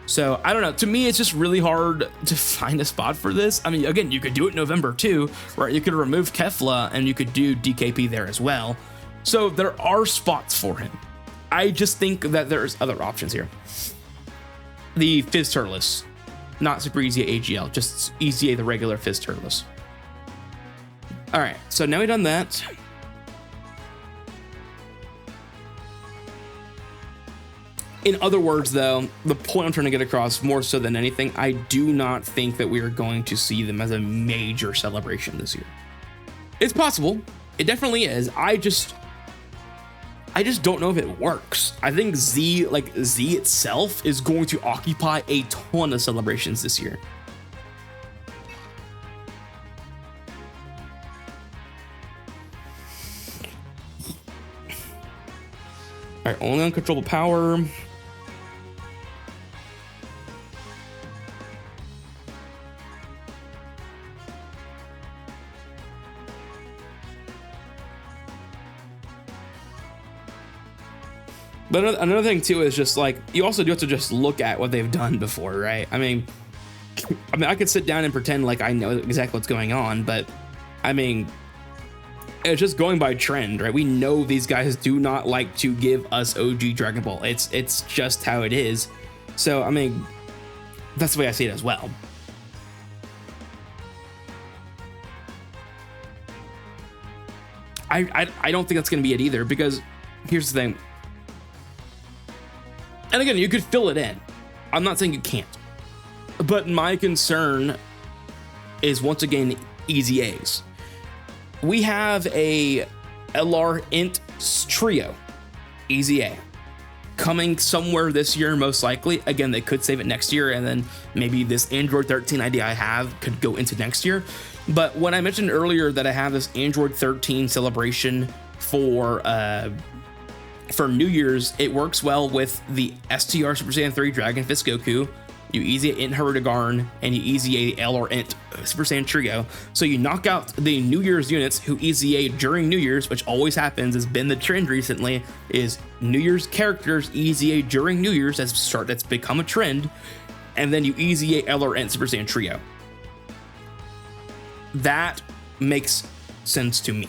So I don't know. To me, it's just really hard to find a spot for this. I mean, again, you could do it in November too, right? You could remove Kefla and you could do DKP there as well. So there are spots for him. I just think that there's other options here. The Fizz Turles, not Super Easy AGL, just Easy A, the regular Fizz Turles. All right, so now we've done that. In other words, though, the point I'm trying to get across more so than anything, I do not think that we are going to see them as a major celebration this year. It's possible. It definitely is. I just don't know if it works. I think Z itself is going to occupy a ton of celebrations this year. All right, only uncontrollable power. But another thing too is just like, you also do have to just look at what they've done before, right? I mean, I could sit down and pretend like I know exactly what's going on, but I mean, it's just going by trend, right? We know these guys do not like to give us OG Dragon Ball. It's just how it is. So I mean, that's the way I see it as well. I don't think that's going to be it either, because here's the thing. And again, you could fill it in. I'm not saying you can't. But my concern is, once again, Easy A's. We have a LR Int Trio, Easy A, coming somewhere this year, most likely. Again, they could save it next year, and then maybe this Android 13 idea I have could go into next year. But when I mentioned earlier that I have this Android 13 celebration for New Year's, it works well with the STR Super Saiyan 3 Dragon Fist Goku. You Easy A Int Hirudegarn, and you Easy A LR Int Super Saiyan Trio. So you knock out the New Year's units who Easy A during New Year's, which always happens, has been the trend recently, is New Year's characters Easy A during New Year's. That's become a trend. And then you Easy A LR Int Super Saiyan Trio. That makes sense to me.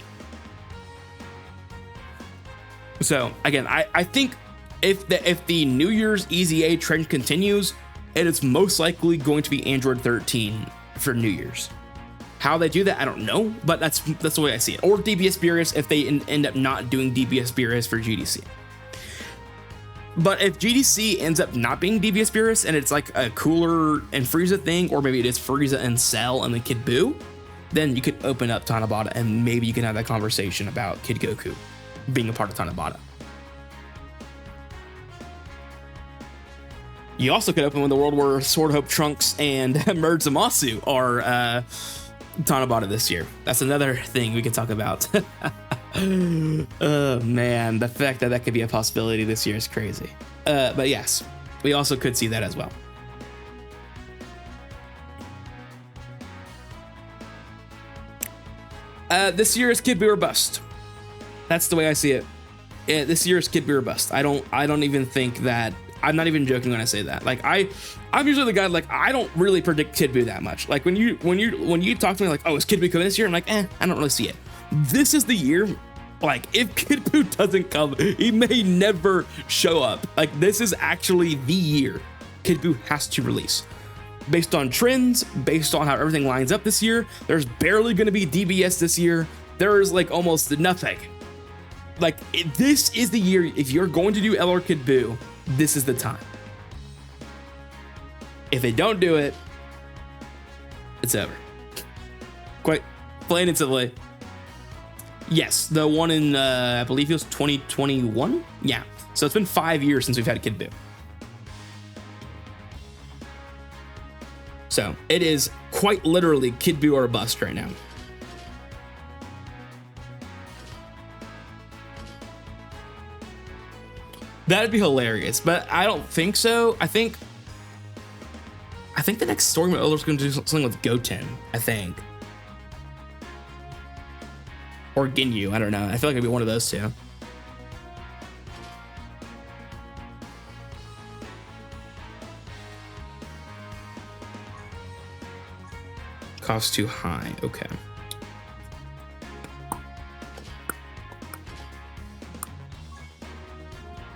So again, I think if the New Year's Easy A trend continues, it is most likely going to be Android 13 for New Year's. How they do that, I don't know, but that's the way I see it. Or DBS Beerus if they end up not doing DBS Beerus for GDC. But if GDC ends up not being Devious Beerus and it's like a Cooler and Frieza thing, or maybe it is Frieza and Cell and then Kid Buu, then you could open up Tanabata and maybe you can have that conversation about Kid Goku being a part of Tanabata. You also could open with a world where Sword Hope Trunks and Merge Zamasu are Tanabata this year. That's another thing we could talk about. Oh man, the fact that that could be a possibility this year is crazy. But yes, we also could see that as well. This year is Kid Buu or bust. That's the way I see it. This year is Kid Buu or bust. I don't even think that. I'm not even joking when I say that. Like I'm usually the guy like I don't really predict Kid Buu that much. Like when you talk to me like, oh, is Kid Buu coming this year? I'm like, I don't really see it. This is the year. Like if Kid Buu doesn't come, he may never show up. Like this is actually the year Kid Buu has to release. Based on trends, based on how everything lines up this year, there's barely going to be DBS this year. There is like almost nothing. Like this is the year. If you're going to do LR Kid Buu, this is the time. If they don't do it, it's over. Quite plain and simply. Yes, the one in I believe it was 2021. Yeah, so it's been 5 years since we've had a Kid Buu. So it is quite literally Kid Buu or a bust right now. That'd be hilarious, but I don't think so. I think the next story mode is going to do something with Goten, I think. Or Ginyu, I don't know. I feel like it'd be one of those two. Cost too high. Okay.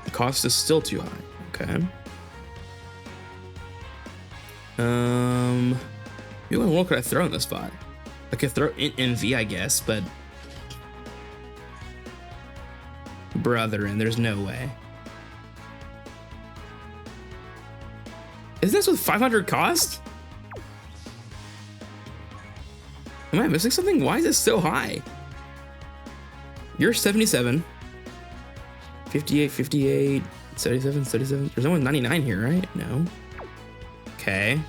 The cost is still too high. Okay. What could I throw in this spot? I could throw in MV, I guess, but Brethren, there's no way. Is this with 500 cost? Am I missing something? Why is this so high? You're 77. 58, 58, 77, 77. There's only 99 here, right? No. Okay.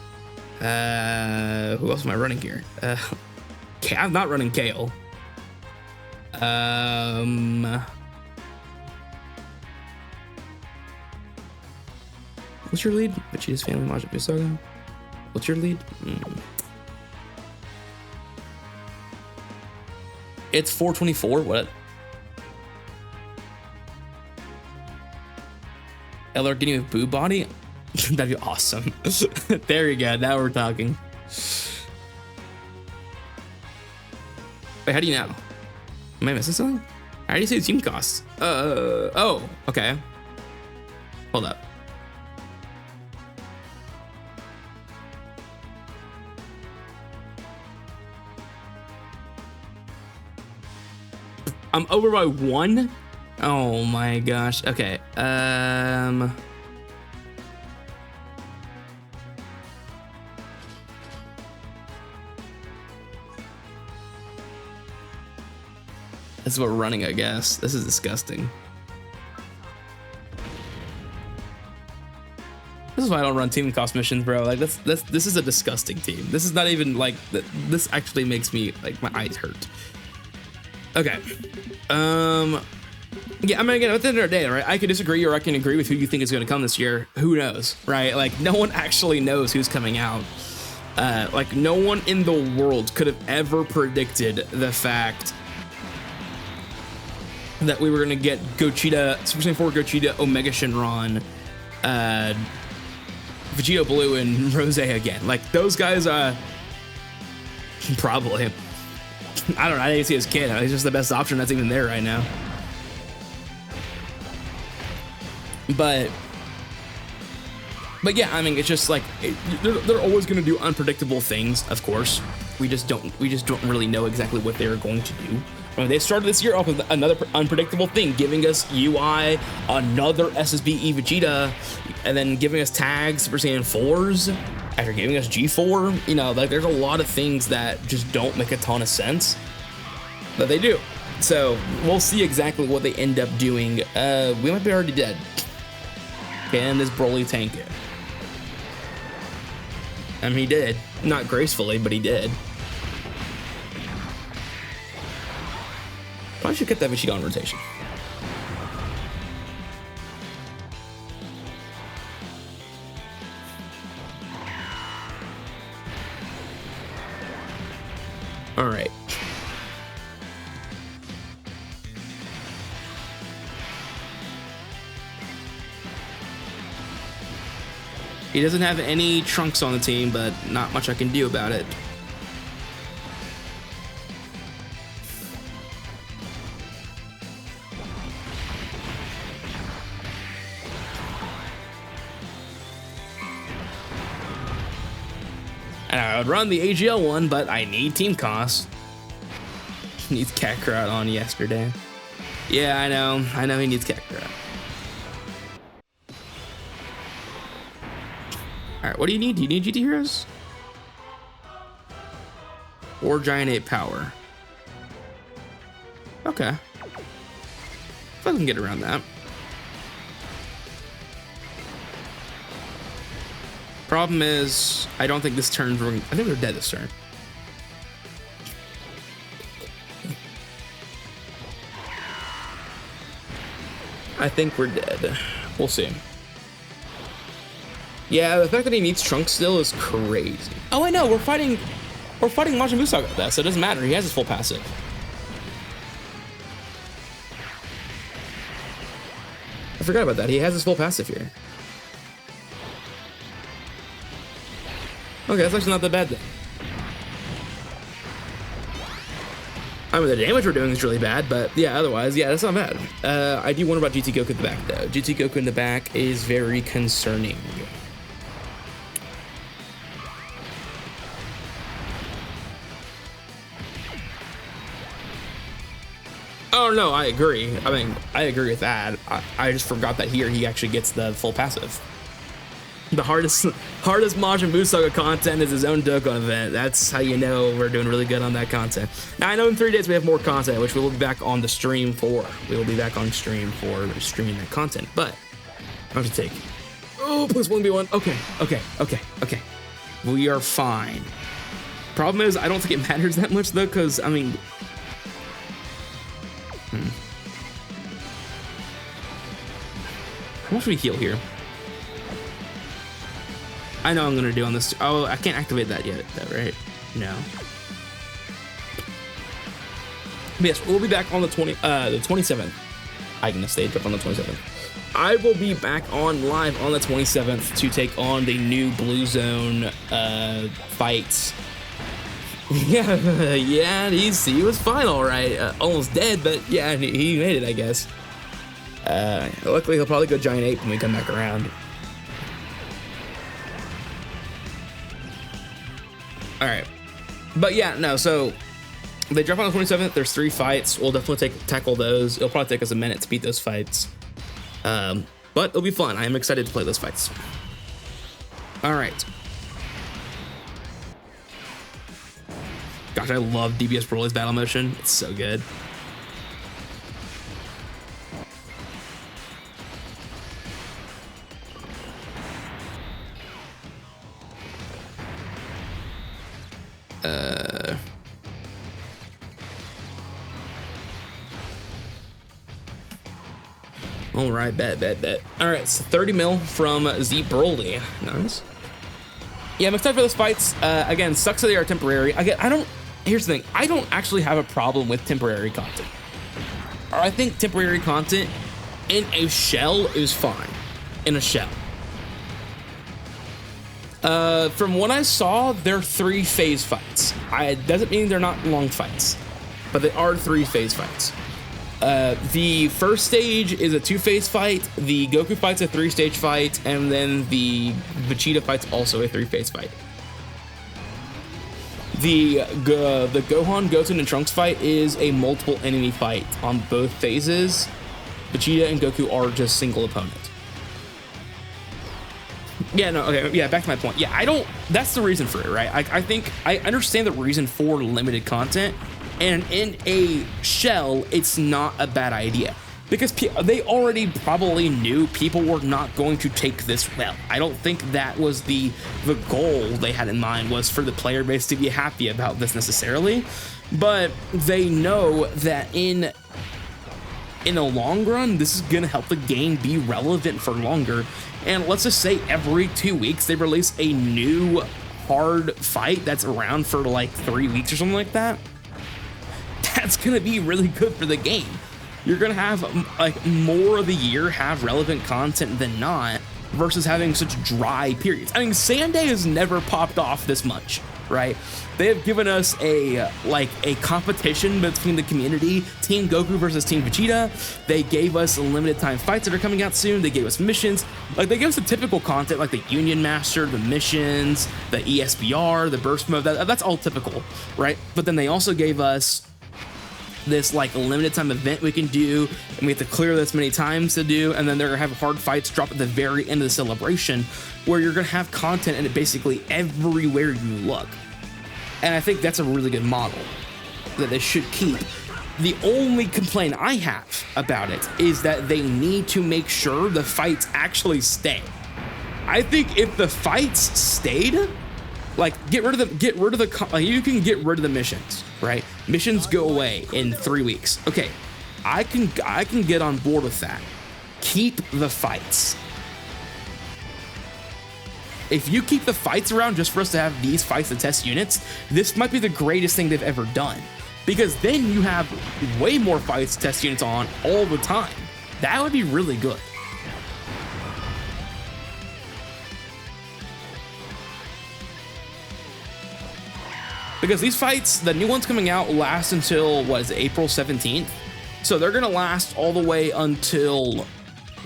Who else am I running here? Okay, I'm not running Kale. What's your lead? Vegeta's family, Majin Buu Saga. What's your lead? It's 424. What? LR getting with Boo body? That'd be awesome. There you go. Now we're talking. Wait, how do you know? Am I missing something? How do you say the team costs? Oh, okay. Hold up. I'm over by 1. Oh my gosh. Okay. This is what we're running, I guess. This is disgusting. This is why I don't run team cost missions, bro. Like this is a disgusting team. This is not even like this actually makes me like my eyes hurt. Okay. Yeah, I mean, again, at the end of the day, right? I can disagree or I can agree with who you think is going to come this year. Who knows, right? Like, no one actually knows who's coming out. Like, no one in the world could have ever predicted the fact that we were going to get Gogeta, Super Saiyan 4 Gogeta, Omega Shenron, Vegeta Blue, and Rose again. Like, those guys, probably. I don't know. I didn't see his kid. He's just the best option that's even there right now. But yeah, I mean, it's just like they're always going to do unpredictable things. Of course, we just don't really know exactly what they're going to do. I mean, they started this year off with another unpredictable thing, giving us UI, another SSB Vegeta, and then giving us tags Super Saiyan 4s after giving us G4. You know, like there's a lot of things that just don't make a ton of sense, but they do. So we'll see exactly what they end up doing. We might be already dead. Can this Broly tank it? I mean, he did. Not gracefully, but he did. Probably should get that Vegeta on rotation. All right. He doesn't have any Trunks on the team, but not much I can do about it. And I would run the AGL one, but I need team costs. Needs Kakarot on yesterday. Yeah, I know he needs Kakarot. All right, what do you need? Do you need GT Heroes? Or Giant Ape Power? Okay. If I can get around that. Problem is, I don't think this turn's I think we're dead this turn. I think we're dead. We'll see. Yeah, the fact that he needs Trunks still is crazy. Oh, I know. We're fighting Majin Buu Saga with that, so it doesn't matter. He has his full passive. I forgot about that. He has his full passive here. Okay, that's actually not that bad then. I mean, the damage we're doing is really bad, but yeah, otherwise, yeah, that's not bad. I do wonder about GT Goku in the back, though. GT Goku in the back is very concerning. Oh, no, I agree. I mean, I agree with that. I just forgot that here he actually gets the full passive. The hardest Majin Buu Saga content is his own Dokkan event. That's how you know we're doing really good on that content. Now, I know in 3 days we have more content, which we will be back on the stream for. We will be back on stream for streaming that content, but I have to take. Oh, plus 1v1. Okay. We are fine. Problem is, I don't think it matters that much, though, because, I mean... How much do we heal here? I know I'm gonna do on this. Oh, I can't activate that yet, though, right? No. But yes, we'll be back on the 27th. I can stage up on the 27th. I will be back on live on the 27th to take on the new Blue Zone fights. Yeah, he was fine, all right. Almost dead, but yeah, he made it, I guess. Luckily, he'll probably go Giant Ape when we come back around. All right, but yeah, no. So they drop on the 27th. There's 3 fights. We'll definitely tackle those. It'll probably take us a minute to beat those fights, but it'll be fun. I am excited to play those fights. All right. Gosh, I love DBS Broly's battle motion. It's so good. All right, bet. All right, so 30 mil from Z Broly. Nice. Yeah, I'm excited for those fights. Again, sucks that they are temporary. Here's the thing. I don't actually have a problem with temporary content. I think temporary content in a shell is fine. In a shell. From what I saw, they're 3 phase fights. It doesn't mean they're not long fights, but they are 3 phase fights. The first stage is a 2-phase fight, the Goku fight's a 3-stage fight, and then the Vegeta fight's also a 3-phase fight. The Gohan, Goten, and Trunks fight is a multiple enemy fight on both phases. Vegeta and Goku are just single opponent. Yeah, no, okay, yeah, back to my point. Yeah, I don't, that's the reason for it, right? I think, I understand the reason for limited content, and in a shell, it's not a bad idea. Because they already probably knew people were not going to take this well. I don't think that was the goal they had in mind, was for the player base to be happy about this necessarily. But they know that in the long run, this is gonna help the game be relevant for longer. And let's just say every 2 weeks they release a new hard fight that's around for like 3 weeks or something like that. That's gonna be really good for the game. You're gonna have like more of the year have relevant content than not, versus having such dry periods. I mean, Sunday has never popped off this much, right? They have given us a competition between the community, Team Goku versus Team Vegeta. They gave us limited time fights that are coming out soon. They gave us missions. Like, they gave us the typical content, like the Union Master, the missions, the ESBR, the burst mode. That's all typical, right? But then they also gave us this like limited time event we can do, and we have to clear this many times to do, and then they're gonna have hard fights drop at the very end of the celebration, where you're gonna have content in it basically everywhere you look. And I think that's a really good model that they should keep. The only complaint I have about it is that they need to make sure the fights actually stay. I think if the fights stayed, like, you can get rid of the missions, right? Missions go away in 3 weeks. Okay, I can get on board with that. Keep the fights. If you keep the fights around just for us to have these fights to test units, this might be the greatest thing they've ever done. Because then you have way more fights to test units on all the time. That would be really good. Because these fights, the new ones coming out, last until, what is it, April 17th? So they're gonna last all the way until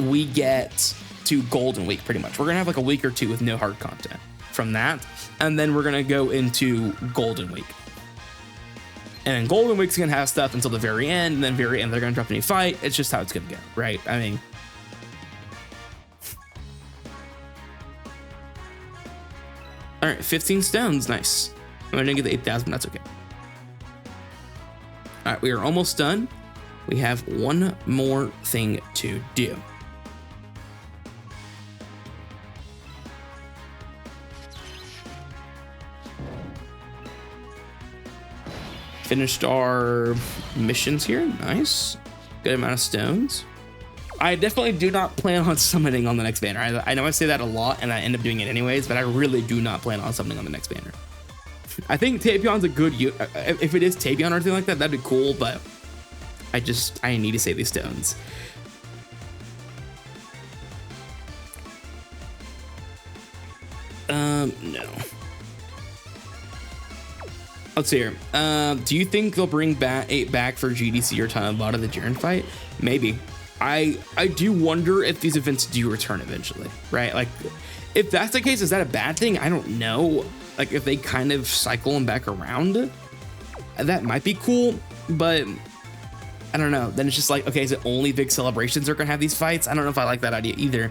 we get to Golden Week, pretty much. We're gonna have like a week or two with no hard content from that, and then we're gonna go into Golden Week. And then Golden Week's gonna have stuff until the very end, and then very end they're gonna drop a new fight. It's just how it's gonna go, right? I mean, all right, 15 stones, nice. I didn't get the 8,000, but that's okay. All right, we are almost done. We have one more thing to do. Finished our missions here, nice. Good amount of stones. I definitely do not plan on summoning on the next banner. I know I say that a lot and I end up doing it anyways, but I really do not plan on summoning on the next banner. I think Tapion's a good, if it is Tapion or anything like that, that'd be cool, but I need to save these stones. No. Let's see here. Do you think they'll bring back for GDC or Tanabata the Jiren fight? Maybe. I do wonder if these events do return eventually, right? Like, if that's the case, is that a bad thing? I don't know. Like, if they kind of cycle them back around, that might be cool, but I don't know. Then it's just like, okay, is it only big celebrations are gonna have these fights? I don't know if I like that idea either.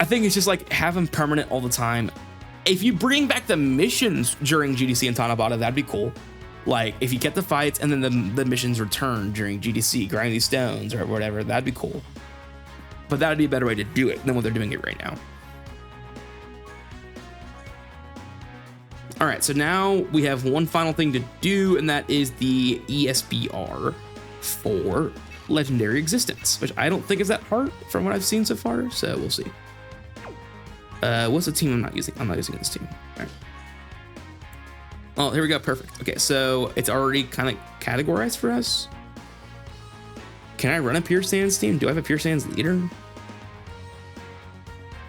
I think it's just like, have them permanent all the time. If you bring back the missions during GDC and Tanabata, that'd be cool. Like, if you get the fights and then the missions return during GDC, grind these stones or whatever, that'd be cool. But that'd be a better way to do it than what they're doing it right now. All right, so now we have one final thing to do, and that is the ESBR for Legendary Existence, which I don't think is that hard from what I've seen so far, so we'll see. What's the team I'm not using? I'm not using this team. All right. Oh, here we go, perfect. Okay, so it's already kind of categorized for us. Can I run a Pure Sands team? Do I have a Pure Sands leader?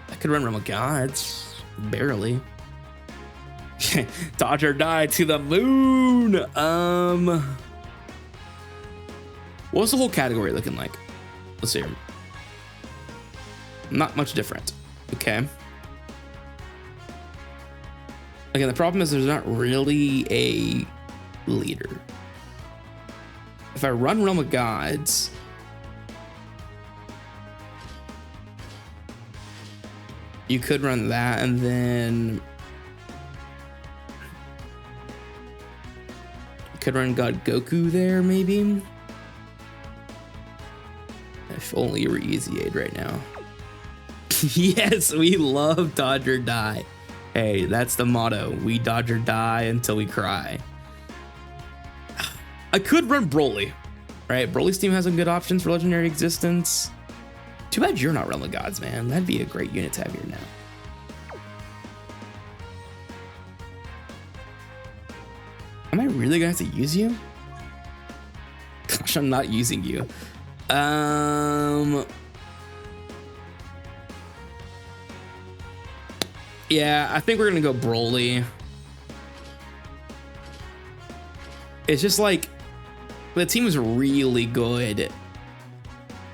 I could run Realm of Gods, barely. Dodge or die to the moon. What's the whole category looking like? Let's see here. Not much different. Okay. Again, the problem is there's not really a leader. If I run Realm of Gods, you could run that, and then you could run God Goku there, maybe. If only you were easy-aid right now. Yes, we love dodge or die. Hey, that's the motto. We dodge or die until we cry. I could run Broly, right? Broly's team has some good options for Legendary Existence. Too bad you're not Realm of Gods, man. That'd be a great unit to have here now. Am I really gonna have to use you? Gosh, I'm not using you. Yeah, I think we're gonna go Broly. It's just like the team is really good.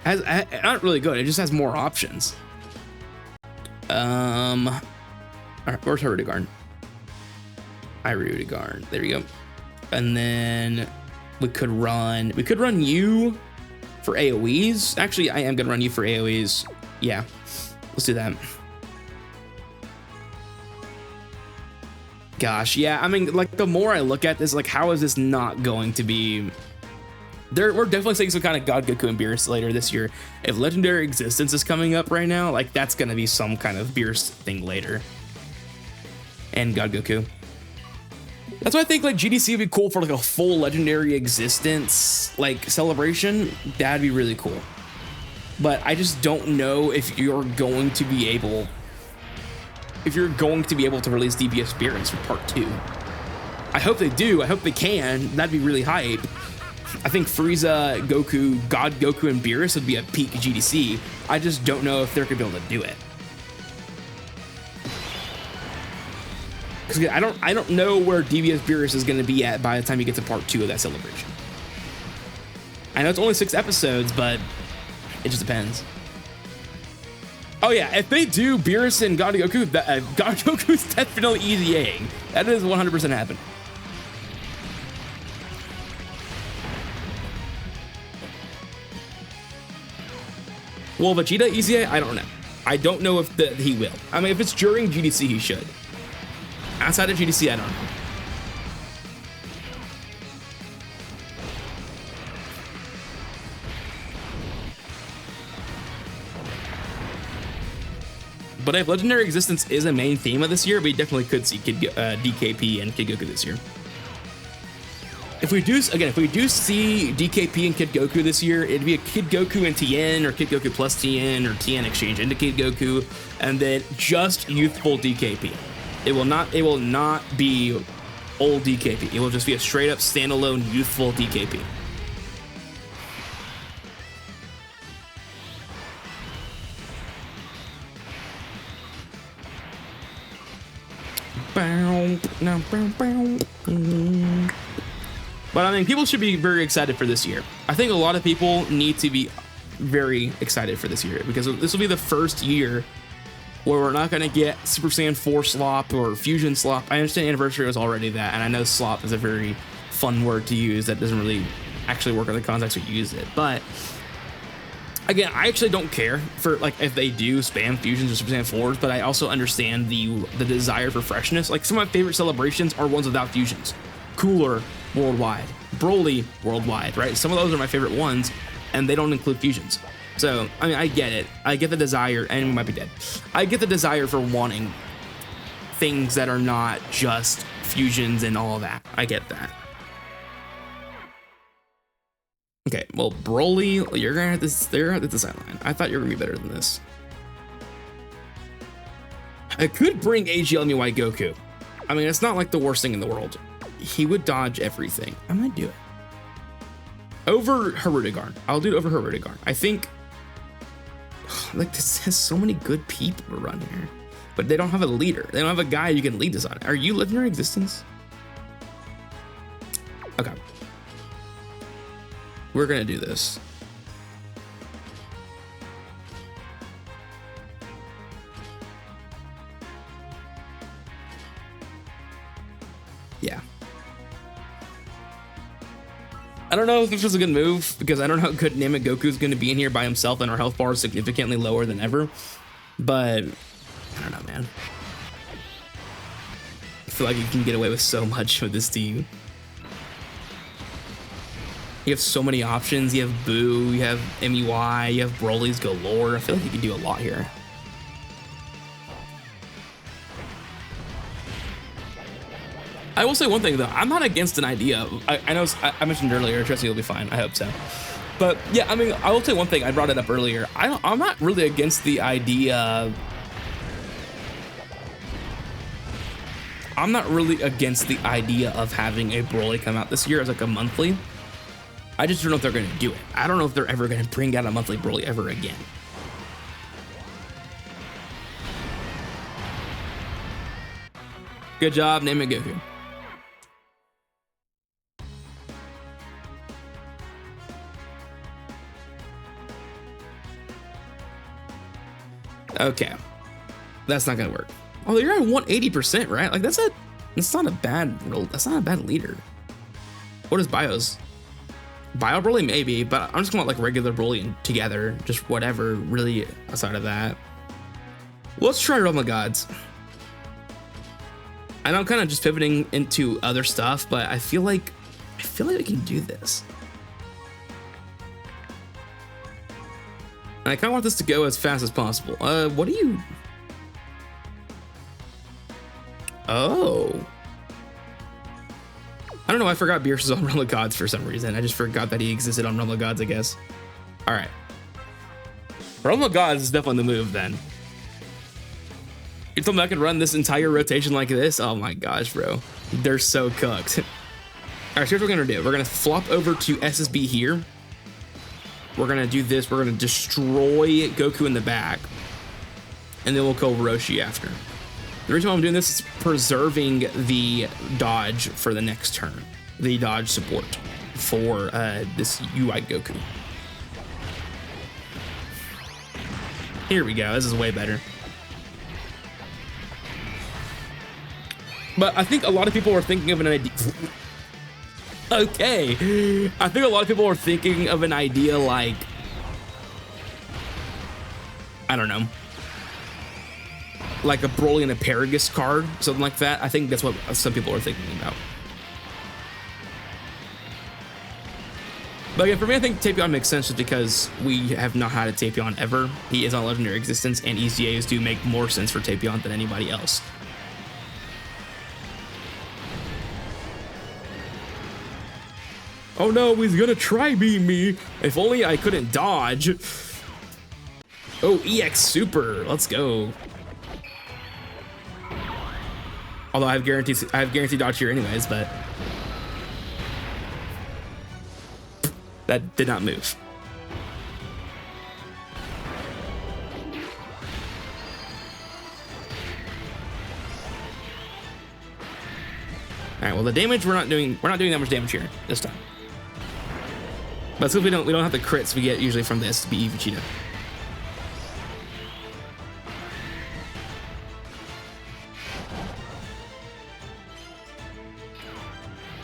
Not really good. It just has more options. All right, where's Hirudegarn? Hirudegarn. There we go. And then we could run you for AoEs. Actually, I am gonna run you for AoEs. Yeah, let's do that. Gosh, yeah. I mean, like the more I look at this, like how is this not going to be? We're definitely seeing some kind of God Goku and Beerus later this year. If Legendary Existence is coming up right now, like that's gonna be some kind of Beerus thing later. And God Goku. That's why I think like GDC would be cool for like a full Legendary Existence like celebration. That'd be really cool. But I just don't know if you're going to be able to release ESBR for part 2. I hope they do. I hope they can. That'd be really hype. I think Frieza, Goku, God Goku, and Beerus would be a peak GDC. I just don't know if they're gonna be able to do it. Because I don't know where ESBR is gonna be at by the time you get to part 2 of that celebration. I know it's only 6 episodes, but it just depends. Oh yeah, if they do Beerus and God Goku, God Goku's definitely EZAing. That is 100% happen. Will Vegeta EZA? I don't know. I don't know if he will. I mean, if it's during GDC, he should. Outside of GDC, I don't know. But if Legendary Existence is a main theme of this year, we definitely could see DKP and Kid Goku this year. If we do see DKP and Kid Goku this year, it'd be a Kid Goku and Tien, or Kid Goku plus Tien, or Tien exchange into Kid Goku, and then just youthful DKP. It will not be old DKP. It will just be a straight up standalone youthful DKP. But I mean, people should be very excited for this year. I think a lot of people need to be very excited for this year, because this will be the first year where we're not going to get Super Saiyan 4 slop or Fusion slop. I understand Anniversary was already that, and I know slop is a very fun word to use that doesn't really actually work in the context we use it. But again, I actually don't care for like if they do spam fusions or Super Saiyan 4s, but I also understand the desire for freshness. Like some of my favorite celebrations are ones without fusions. Cooler worldwide, Broly worldwide, right? Some of those are my favorite ones, and they don't include fusions. So I mean, I get it. I get the desire, and we might be dead. I get the desire for wanting things that are not just fusions and all of that. I get that. Okay, well, Broly, you're gonna have this. They're at the sideline. I thought you were gonna be better than this. I could bring AGL Goku. I mean, it's not like the worst thing in the world. He would dodge everything. I might do it over Hirudegarn. I'll do it over Hirudegarn. I think. Like, this has so many good people to run here, but they don't have a leader. They don't have a guy you can lead this on. Are you Legendary Existence? Okay. We're gonna do this. Yeah. I don't know if this was a good move because I don't know how good Namek Goku's going to be in here by himself, and our health bar is significantly lower than ever. But I don't know, man. I feel like you can get away with so much with this team. You have so many options. You have Boo, you have MUI, you have Broly's galore. I feel like you can do a lot here. I will say one thing though, I'm not against an idea. I know I mentioned earlier, Tressie will be fine. I hope so. But yeah, I mean, I will say one thing. I brought it up earlier. I'm not really against the idea. I'm not really against the idea of having a Broly come out this year as like a monthly. I just don't know if they're going to do it. I don't know if they're ever going to bring out a monthly Broly ever again. Good job, Namek Goku. Okay, that's not gonna work. Oh, you're at 180%, right? Like that's not a bad leader. What is Bios? Bio Broly maybe, but I'm just going like regular Broly together, just whatever. Really outside of that, let's try Realm of Gods. I know I'm kind of just pivoting into other stuff, but I feel like we can do this. And I kind of want this to go as fast as possible. What do you? Oh. I don't know. I forgot Beerus was on Realm of Gods for some reason. I just forgot that he existed on Realm of Gods, I guess. All right. Realm of Gods is definitely the move then. You told me I could run this entire rotation like this? Oh my gosh, bro. They're so cooked. All right, so here's what we're going to do. We're going to flop over to SSB here. We're going to do this. We're going to destroy Goku in the back. And then we'll kill Roshi after. The reason why I'm doing this is preserving the dodge for the next turn. The dodge support for this UI Goku. Here we go. This is way better. But I think a lot of people are thinking of an idea. Okay. I think a lot of people are thinking of an idea like, I don't know, like a Broly and a Paragus card, something like that. I think that's what some people are thinking about. But again, for me, I think Tapion makes sense just because we have not had a Tapion ever. He is on legendary existence, and EZAs do make more sense for Tapion than anybody else. Oh no, he's gonna try beam me. If only I couldn't dodge. Oh, EX Super, let's go. Although I have guaranteed dodge here anyways, but that did not move. All right, well the damage we're not doing that much damage here this time. But since we don't have the crits we get usually from this to be Eevee Cheetah.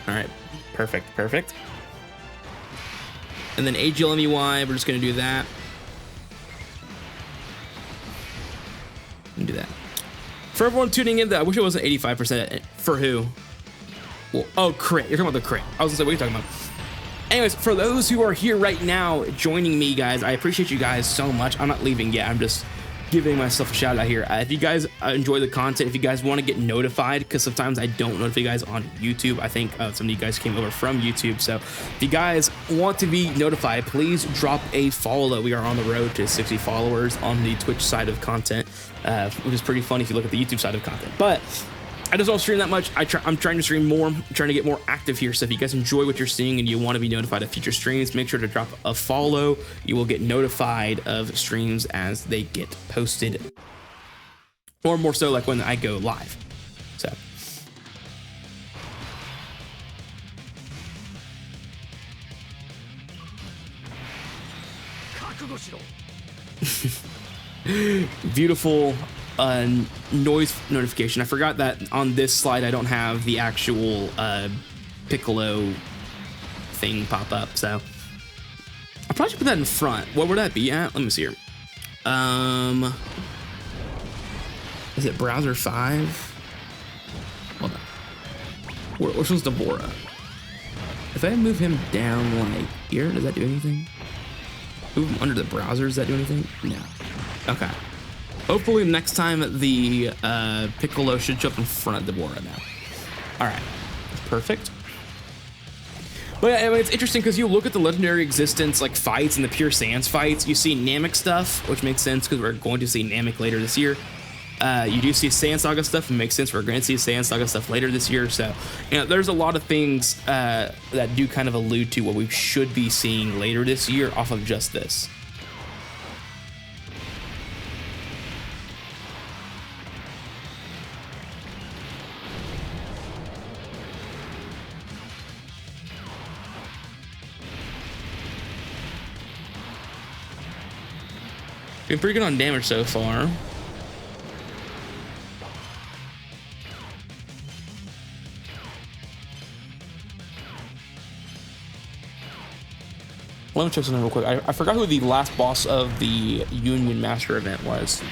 All right, perfect. And then AGL MUI, we're just gonna do that. And do that. For everyone tuning in, I wish it wasn't 85%. For who? Well, oh, crit. You're talking about the crit. I was gonna say, what are you talking about? Anyways, for those who are here right now joining me, guys, I appreciate you guys so much. I'm not leaving yet. I'm just giving myself a shout out here. If you guys enjoy the content, if you guys want to get notified, because sometimes I don't notify you guys on YouTube. I think some of you guys came over from YouTube. So if you guys want to be notified, please drop a follow. We are on the road to 60 followers on the Twitch side of content, which is pretty funny if you look at the YouTube side of content. But I just don't stream that much. I'm trying to stream more. I'm trying to get more active here. So if you guys enjoy what you're seeing and you want to be notified of future streams, make sure to drop a follow. You will get notified of streams as they get posted, or more so like when I go live. So beautiful noise notification. I forgot that on this slide I don't have the actual Piccolo thing pop up, so I probably should put that in front. What would that be at? Let me see here. Is it browser 5? Hold on. Which one's Devora? If I move him down like here, does that do anything? Move him under the browser, does that do anything? No. Okay. Hopefully next time the Piccolo should show up in front of Devora now. All right. Perfect. But yeah, I mean, it's interesting because you look at the legendary existence like fights and the pure Sans fights, you see Namek stuff, which makes sense because we're going to see Namek later this year. You do see Saiyan Saga stuff, it makes sense. We're going to see Saiyan Saga stuff later this year. So, you know, there's a lot of things that do kind of allude to what we should be seeing later this year off of just this. Been pretty good on damage so far. Let me check something real quick. I forgot who the last boss of the Union Master event was.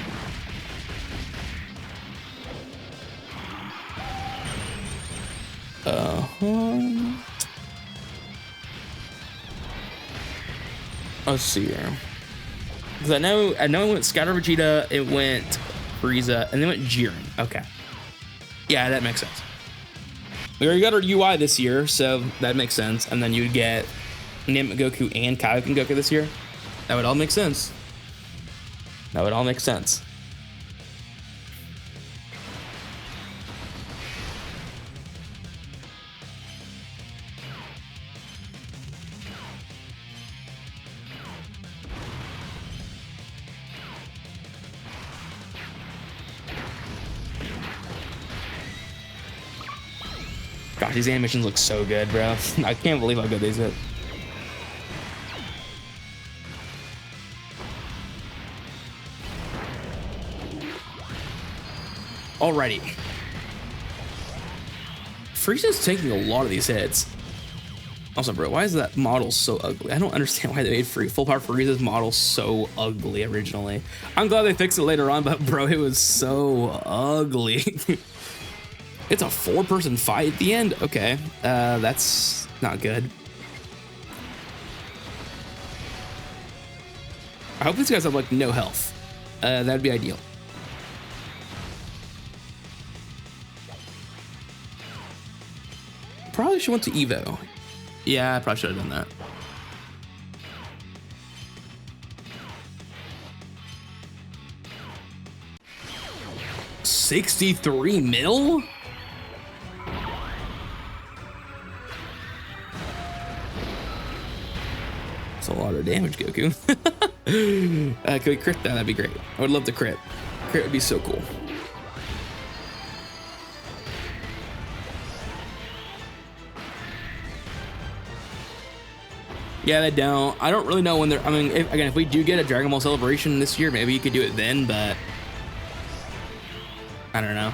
Let's see here. Because I know it went Scatter Vegeta, it went Frieza, and then it went Jiren. Okay. Yeah, that makes sense. We already got our UI this year, so that makes sense. And then you'd get Namek Goku and Kaioken Goku this year. That would all make sense. That would all make sense. Gosh, these animations look so good, bro. I can't believe how good these look. Alrighty. Frieza's taking a lot of these hits. Also, bro, why is that model so ugly? I don't understand why they made Full Power Frieza's model so ugly originally. I'm glad they fixed it later on, but bro, it was so ugly. It's a 4-person fight at the end? Okay, that's not good. I hope these guys have like no health. That'd be ideal. Probably should went to Evo. Yeah, I probably should have done that. $63 mil? That's a lot of damage, Goku. Could we crit that? That'd be great. I would love to crit. Crit would be so cool. Yeah, they don't. I don't really know when they're. I mean, if we do get a Dragon Ball Celebration this year, maybe you could do it then, but I don't know.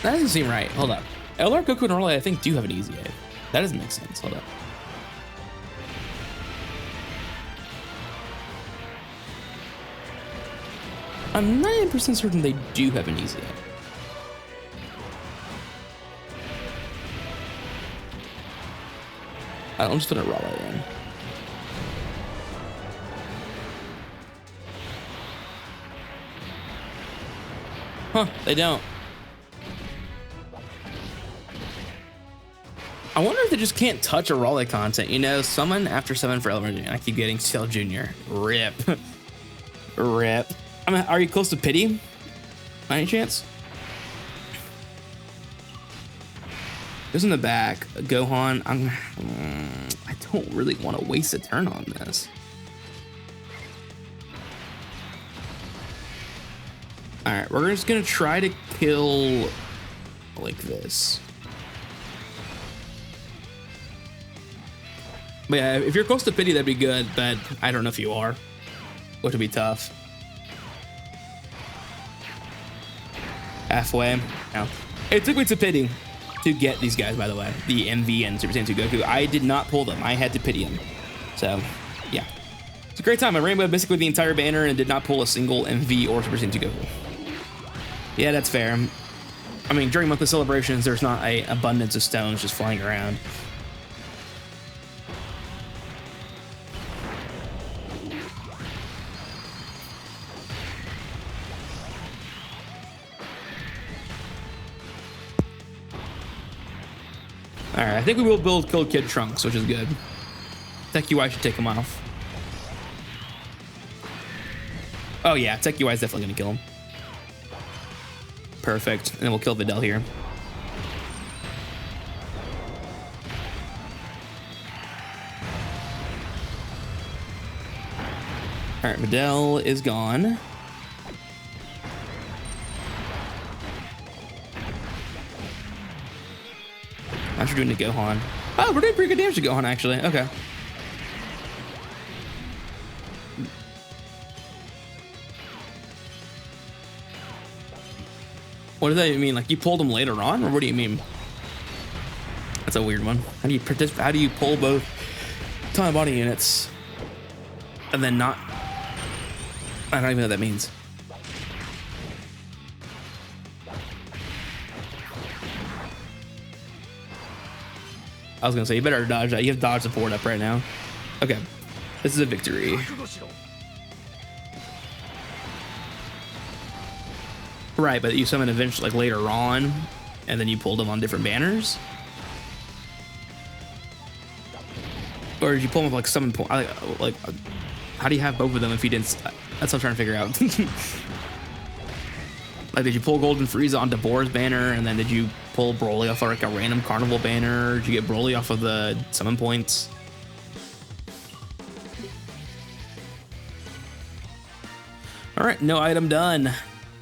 That doesn't seem right. Hold up. LR, Goku, and Orly, I think, do have an easy A. That doesn't make sense. Hold up. I'm 90% certain they do have an easy A. I'm just gonna roll it in. Huh, they don't. I wonder if they just can't touch a Raleigh content. You know, summon after summon for Element Jr. I keep getting Cell Jr. Rip. Rip. I mean, are you close to pity? By any chance? Goes in the back. Gohan. I don't really want to waste a turn on this. All right, we're just gonna try to kill like this. But yeah, if you're close to pity, that'd be good. But I don't know if you are, which would be tough. halfway. Now, it took me to pity to get these guys, by the way, the MV and Super Saiyan 2 Goku. I did not pull them. I had to pity them. So, yeah. It's a great time. I rainbowed basically the entire banner and did not pull a single MV or Super Saiyan 2 Goku. Yeah, that's fair. I mean, during monthly celebrations, there's not an abundance of stones just flying around. All right, I think we will build Kill Kid Trunks, which is good. Tech UI should take him off. Oh yeah, Tech UI is definitely gonna kill him. Perfect, and then we'll kill Videl here. All right, Videl is gone. How's we're doing to Gohan? Oh, we're doing pretty good damage to Gohan, actually. Okay. What does that mean? Like you pulled him later on, or what do you mean? That's a weird one. How do you participate? How do you pull both time body units and then not? I don't even know what that means. I was gonna say, you better dodge that. You have dodge support up right now. Okay, this is a victory. Right, but you summon eventually, like later on, and then you pulled them on different banners? Or did you pull them with like summon point? Like, how do you have both of them if you didn't? That's what I'm trying to figure out. Like, did you pull Golden Frieza onto Boar's banner, and then did you pull Broly off of like a random Carnival banner? Or did you get Broly off of the summon points? All right, no item done.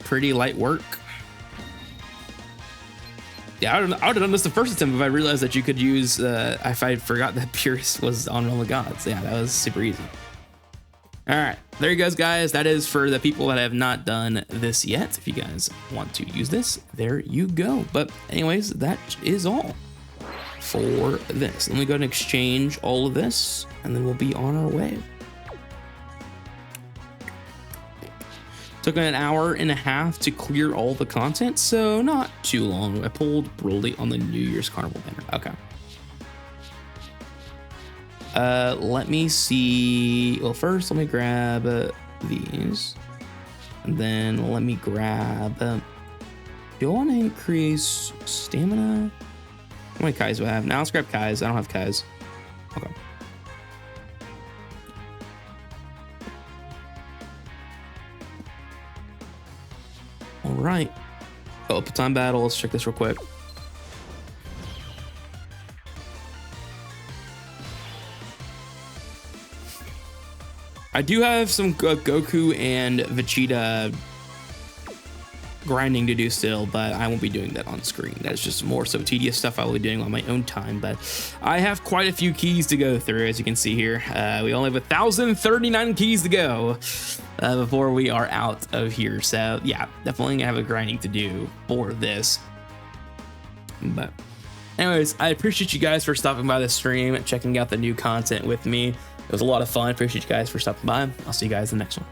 Pretty light work. Yeah, I would have done this the first attempt if I realized that you could use, if I forgot that Purus was on Realm of Gods. Yeah, that was super easy. All right, there you guys. That is for the people that have not done this yet. If you guys want to use this, there you go. But anyways, that is all for this. Let me go ahead and exchange all of this, and then we'll be on our way. Took an hour and a half to clear all the content, so not too long. I pulled Broly on the New Year's Carnival banner. Okay. Let me see. Well, first let me grab these, and then let me grab. Do I want to increase stamina? How many Kais do I have? Now let's grab Kais. I don't have Kais. Okay. All right. Oh, time battle. Let's check this real quick. I do have some Goku and Vegeta grinding to do still, but I won't be doing that on screen. That's just more so tedious stuff I will be doing on my own time, but I have quite a few keys to go through, as you can see here. We only have 1,039 keys to go before we are out of here. So yeah, definitely have a grinding to do for this. But anyways, I appreciate you guys for stopping by the stream and checking out the new content with me. It was a lot of fun. Appreciate you guys for stopping by. I'll see you guys in the next one.